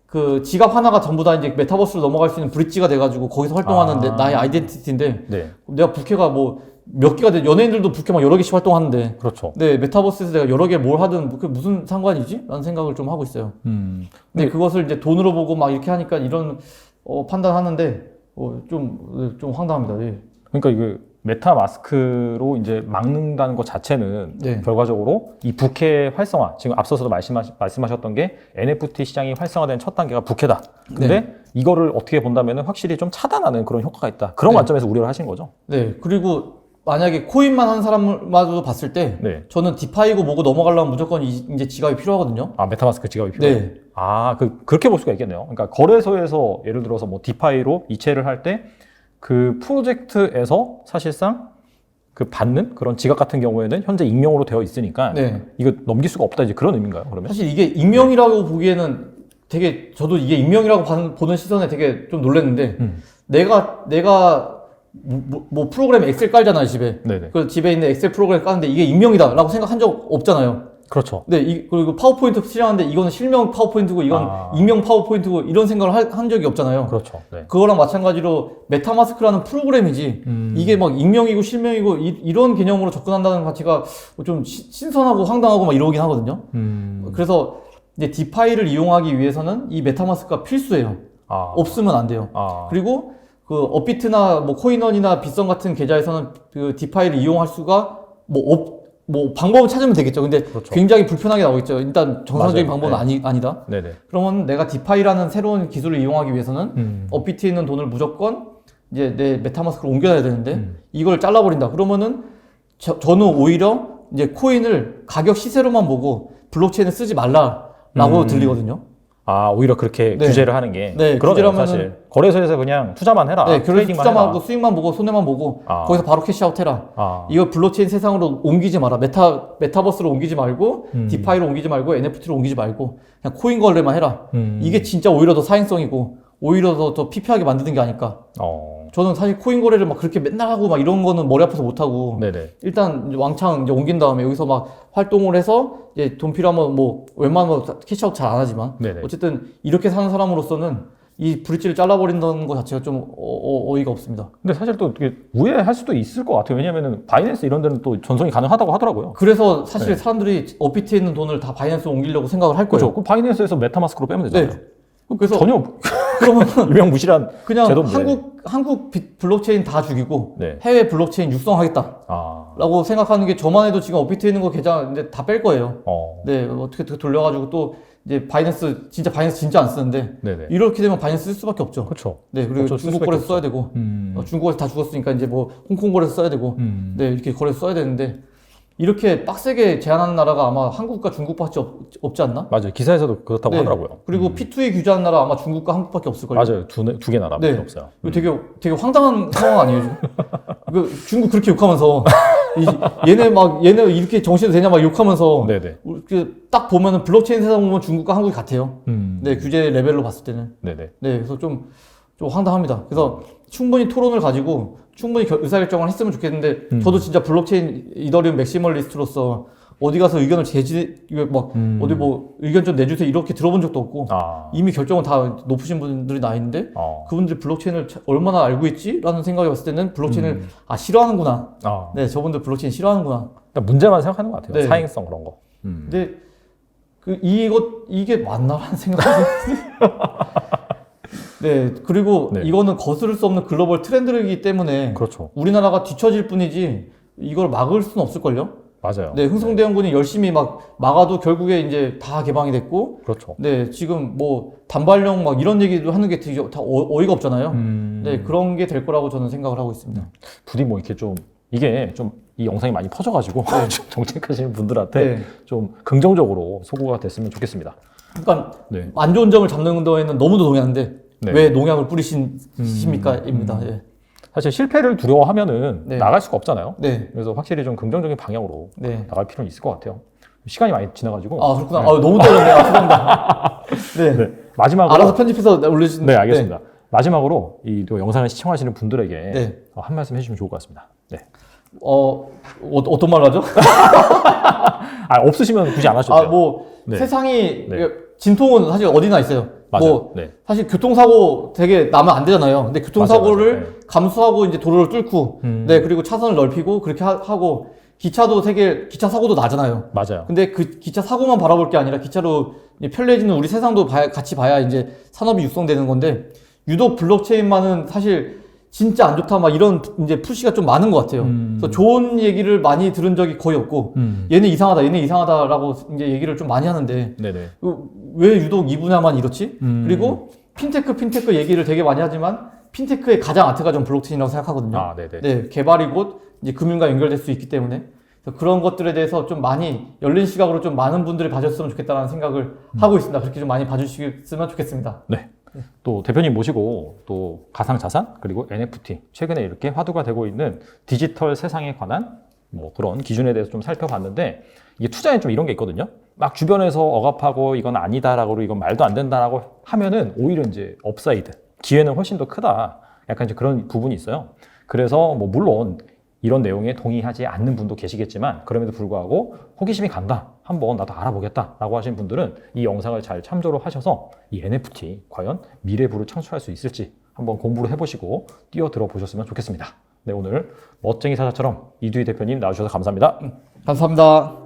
그 지갑 하나가 전부 다 이제 메타버스로 넘어갈 수 있는 브릿지가 돼가지고 거기서 활동하는 나의 아이덴티티인데 네. 내가 부캐가 뭐 몇 개가 돼 연예인들도 부캐 막 여러 개씩 활동하는데 그렇죠. 네 메타버스에서 내가 여러 개 뭘 하든 그게 무슨 상관이지? 라는 생각을 좀 하고 있어요. 근데 그것을 이제 돈으로 보고 막 이렇게 하니까 이런 판단하는데 좀 황당합니다. 네. 그러니까 이게 메타 마스크로 이제 막는다는 것 자체는 네. 결과적으로 이 부캐 활성화, 지금 앞서서도 말씀하셨던 게 NFT 시장이 활성화된 첫 단계가 부캐다. 근데 네. 이거를 어떻게 본다면 확실히 좀 차단하는 그런 효과가 있다. 그런 네. 관점에서 우려를 하신 거죠. 네. 그리고 만약에 코인만 한 사람마저도 봤을 때 네. 저는 디파이고 뭐고 넘어가려면 무조건 이제 지갑이 필요하거든요. 아, 메타마스크 지갑이 필요해요? 네. 아, 그렇게 볼 수가 있겠네요. 그러니까 거래소에서 예를 들어서 뭐 디파이로 이체를 할 때 그 프로젝트에서 사실상 그 받는 그런 지갑 같은 경우에는 현재 익명으로 되어 있으니까 네. 이거 넘길 수가 없다. 이제 그런 의미인가요, 그러면? 사실 이게 익명이라고 보기에는 되게 저도 이게 익명이라고 보는 시선에 되게 좀 놀랐는데 내가 뭐 프로그램 엑셀 깔잖아요, 집에. 네네. 그 집에 있는 엑셀 프로그램 까는데 이게 익명이다라고 생각한 적 없잖아요. 그렇죠. 네, 그리고 파워포인트 실행하는데 이거는 실명 파워포인트고 이건 익명 파워포인트고 이런 생각을 한 적이 없잖아요. 그렇죠. 네. 그거랑 마찬가지로 메타마스크라는 프로그램이지 이게 막 익명이고 실명이고 이런 개념으로 접근한다는 가치가 좀 신선하고 황당하고 막 이러긴 하거든요. 그래서 이제 디파이를 이용하기 위해서는 이 메타마스크가 필수예요. 없으면 안 돼요. 그리고 그 업비트나 뭐 코인원이나 빗썸 같은 계좌에서는 그 디파이를 이용할 수가 뭐 방법을 찾으면 되겠죠. 근데 그렇죠. 굉장히 불편하게 나오겠죠. 일단 정상적인 맞아요. 방법은 네. 아니다. 네네. 그러면 내가 디파이라는 새로운 기술을 이용하기 위해서는 업비트에 있는 돈을 무조건 이제 내 메타마스크로 옮겨야 되는데 이걸 잘라버린다. 그러면은 저는 오히려 이제 코인을 가격 시세로만 보고 블록체인을 쓰지 말라라고 들리거든요. 아, 오히려 그렇게 네. 규제를 하는 게. 네, 그러네요, 규제라면은- 사실. 거래소에서 그냥 투자만 해라. 네, 그래서 트레이딩만 투자만 해라. 하고 수익만 보고 손해만 보고 거기서 바로 캐시아웃 해라. 이걸 블록체인 세상으로 옮기지 마라. 메타버스로 옮기지 말고 디파이로 옮기지 말고 NFT로 옮기지 말고 그냥 코인 거래만 해라. 이게 진짜 오히려 더 사행성이고 오히려 더 피폐하게 만드는 게 아닐까. 저는 사실 코인 거래를 막 그렇게 맨날 하고 막 이런 거는 머리 아파서 못 하고 네네. 일단 이제 왕창 이제 옮긴 다음에 여기서 막 활동을 해서 이제 돈 필요하면 뭐 웬만하면 캐시아웃 잘 안 하지만 네네. 어쨌든 이렇게 사는 사람으로서는 이 브릿지를 잘라버린다는 것 자체가 좀 어이가 없습니다. 근데 사실 또 되게 우회할 수도 있을 것 같아요. 왜냐면은 바이낸스 이런 데는 또 전송이 가능하다고 하더라고요. 그래서 사실 네. 사람들이 업비트에 있는 돈을 다 바이낸스로 옮기려고 생각을 할 거예요. 그렇죠. 그럼 바이낸스에서 메타마스크로 빼면 되잖아요. 네. 그래서 전혀 그러면 유명무실한 그냥 제도인데. 한국 블록체인 다 죽이고 네. 해외 블록체인 육성하겠다라고 생각하는 게 저만 해도 지금 업비트에 있는 거 계좌 이제 다 뺄 거예요. 네, 어떻게 돌려가지고 또 이제 바이낸스 진짜 안 쓰는데 네네. 이렇게 되면 바이낸스 쓸 수밖에 없죠. 그렇죠. 네, 그리고 어쩔 수 중국 수밖에 거래소 없죠. 써야 되고 중국 거래소 다 죽었으니까 이제 뭐 홍콩 거래소 써야 되고 네, 이렇게 거래소 써야 되는데 이렇게 빡세게 제한하는 나라가 아마 한국과 중국밖에 없지 않나? 맞아요. 기사에서도 그렇다고 네. 하더라고요. 그리고 P2E 규제하는 나라 아마 중국과 한국밖에 없을걸요. 맞아요. 두 개 나라밖에 네. 없어요. 이거 되게 황당한 상황 아니에요, 지금? 그 중국 그렇게 욕하면서 얘네 이렇게 정신이 되냐 막 욕하면서 네네. 딱 보면은 블록체인 세상 보면 중국과 한국이 같아요. 네, 규제 레벨로 봤을 때는. 네네. 네, 그래서 좀 황당합니다. 그래서 충분히 토론을 가지고 충분히 의사결정을 했으면 좋겠는데 저도 진짜 블록체인 이더리움 맥시멀리스트로서 어디 가서 의견을 어디 뭐 의견 좀 내주세요 이렇게 들어본 적도 없고 이미 결정은 다 높으신 분들이 나 있는데 그분들이 블록체인을 얼마나 알고 있지? 라는 생각이 봤을 때는 블록체인을 싫어하는구나. 네, 저분들 블록체인 싫어하는구나. 문제만 생각하는 것 같아요. 네. 사행성 그런 거. 근데 이게 맞나라는 생각이 네, 그리고 네. 이거는 거스를 수 없는 글로벌 트렌드이기 때문에 그렇죠. 우리나라가 뒤처질 뿐이지 이걸 막을 수는 없을걸요? 맞아요. 네, 흥성대원군이 열심히 막아도 결국에 이제 다 개방이 됐고, 그렇죠. 네, 지금 뭐 단발령 막 이런 얘기도 하는 게 되게 다 어이가 없잖아요. 네, 그런 게 될 거라고 저는 생각을 하고 있습니다. 부디 뭐 이렇게 이게 이 영상이 많이 퍼져가지고 좀 정책하시는 분들한테 좀 긍정적으로 소구가 됐으면 좋겠습니다. 그러니까 안 좋은 점을 잡는 거에는 너무도 동의하는데 왜 농약을 뿌리십니까? 입니다. 예. 사실 실패를 두려워하면은 나갈 수가 없잖아요. 네. 그래서 확실히 좀 긍정적인 방향으로 나갈 필요는 있을 것 같아요. 시간이 많이 지나가지고. 그렇구나. 너무 떨렸네요. 죄송합니다. 네. 마지막으로. 알아서 편집해서 올려주신. 네, 알겠습니다. 마지막으로 이 영상을 시청하시는 분들에게 한 말씀 해주시면 좋을 것 같습니다. 네. 어떤 말을 하죠? 없으시면 굳이 안 하셔도 돼요. 세상이, 진통은 사실 어디나 있어요. 맞아요. 사실 교통사고 되게 나면 안 되잖아요. 근데 교통사고를 감수하고 이제 도로를 뚫고, 그리고 차선을 넓히고 그렇게 하고, 기차 사고도 나잖아요. 맞아요. 근데 그 기차 사고만 바라볼 게 아니라 기차로 편리해지는 우리 세상도 같이 봐야 이제 산업이 육성되는 건데, 유독 블록체인만은 사실 진짜 안 좋다, 이런 이제 푸시가 좀 많은 것 같아요. 그래서 좋은 얘기를 많이 들은 적이 거의 없고, 얘네 이상하다라고 이제 얘기를 좀 많이 하는데, 왜 유독 이 분야만 이렇지? 그리고 핀테크 얘기를 되게 많이 하지만, 핀테크의 가장 아트가 좀 블록체인이라고 생각하거든요. 네, 개발이 곧 이제 금융과 연결될 수 있기 때문에. 그래서 그런 것들에 대해서 좀 많이 열린 시각으로 좀 많은 분들이 봐줬으면 좋겠다는 생각을 하고 있습니다. 그렇게 좀 많이 봐주셨으면 좋겠습니다. 네. 또 대표님 모시고 또 가상자산 그리고 NFT 최근에 이렇게 화두가 되고 있는 디지털 세상에 관한 뭐 그런 기준에 대해서 좀 살펴봤는데 이게 투자에 좀 이런 게 있거든요. 막 주변에서 억압하고 이건 아니다라고 이건 말도 안 된다라고 하면은 오히려 이제 업사이드 기회는 훨씬 더 크다. 약간 이제 그런 부분이 있어요. 그래서 뭐 물론 이런 내용에 동의하지 않는 분도 계시겠지만 그럼에도 불구하고 호기심이 간다. 한번 나도 알아보겠다 라고 하신 분들은 이 영상을 잘 참조를 하셔서 이 NFT 과연 미래부를 창출할 수 있을지 한번 공부를 해보시고 뛰어들어 보셨으면 좋겠습니다. 네, 오늘 멋쟁이 사자처럼 이두희 대표님 나와주셔서 감사합니다. 감사합니다.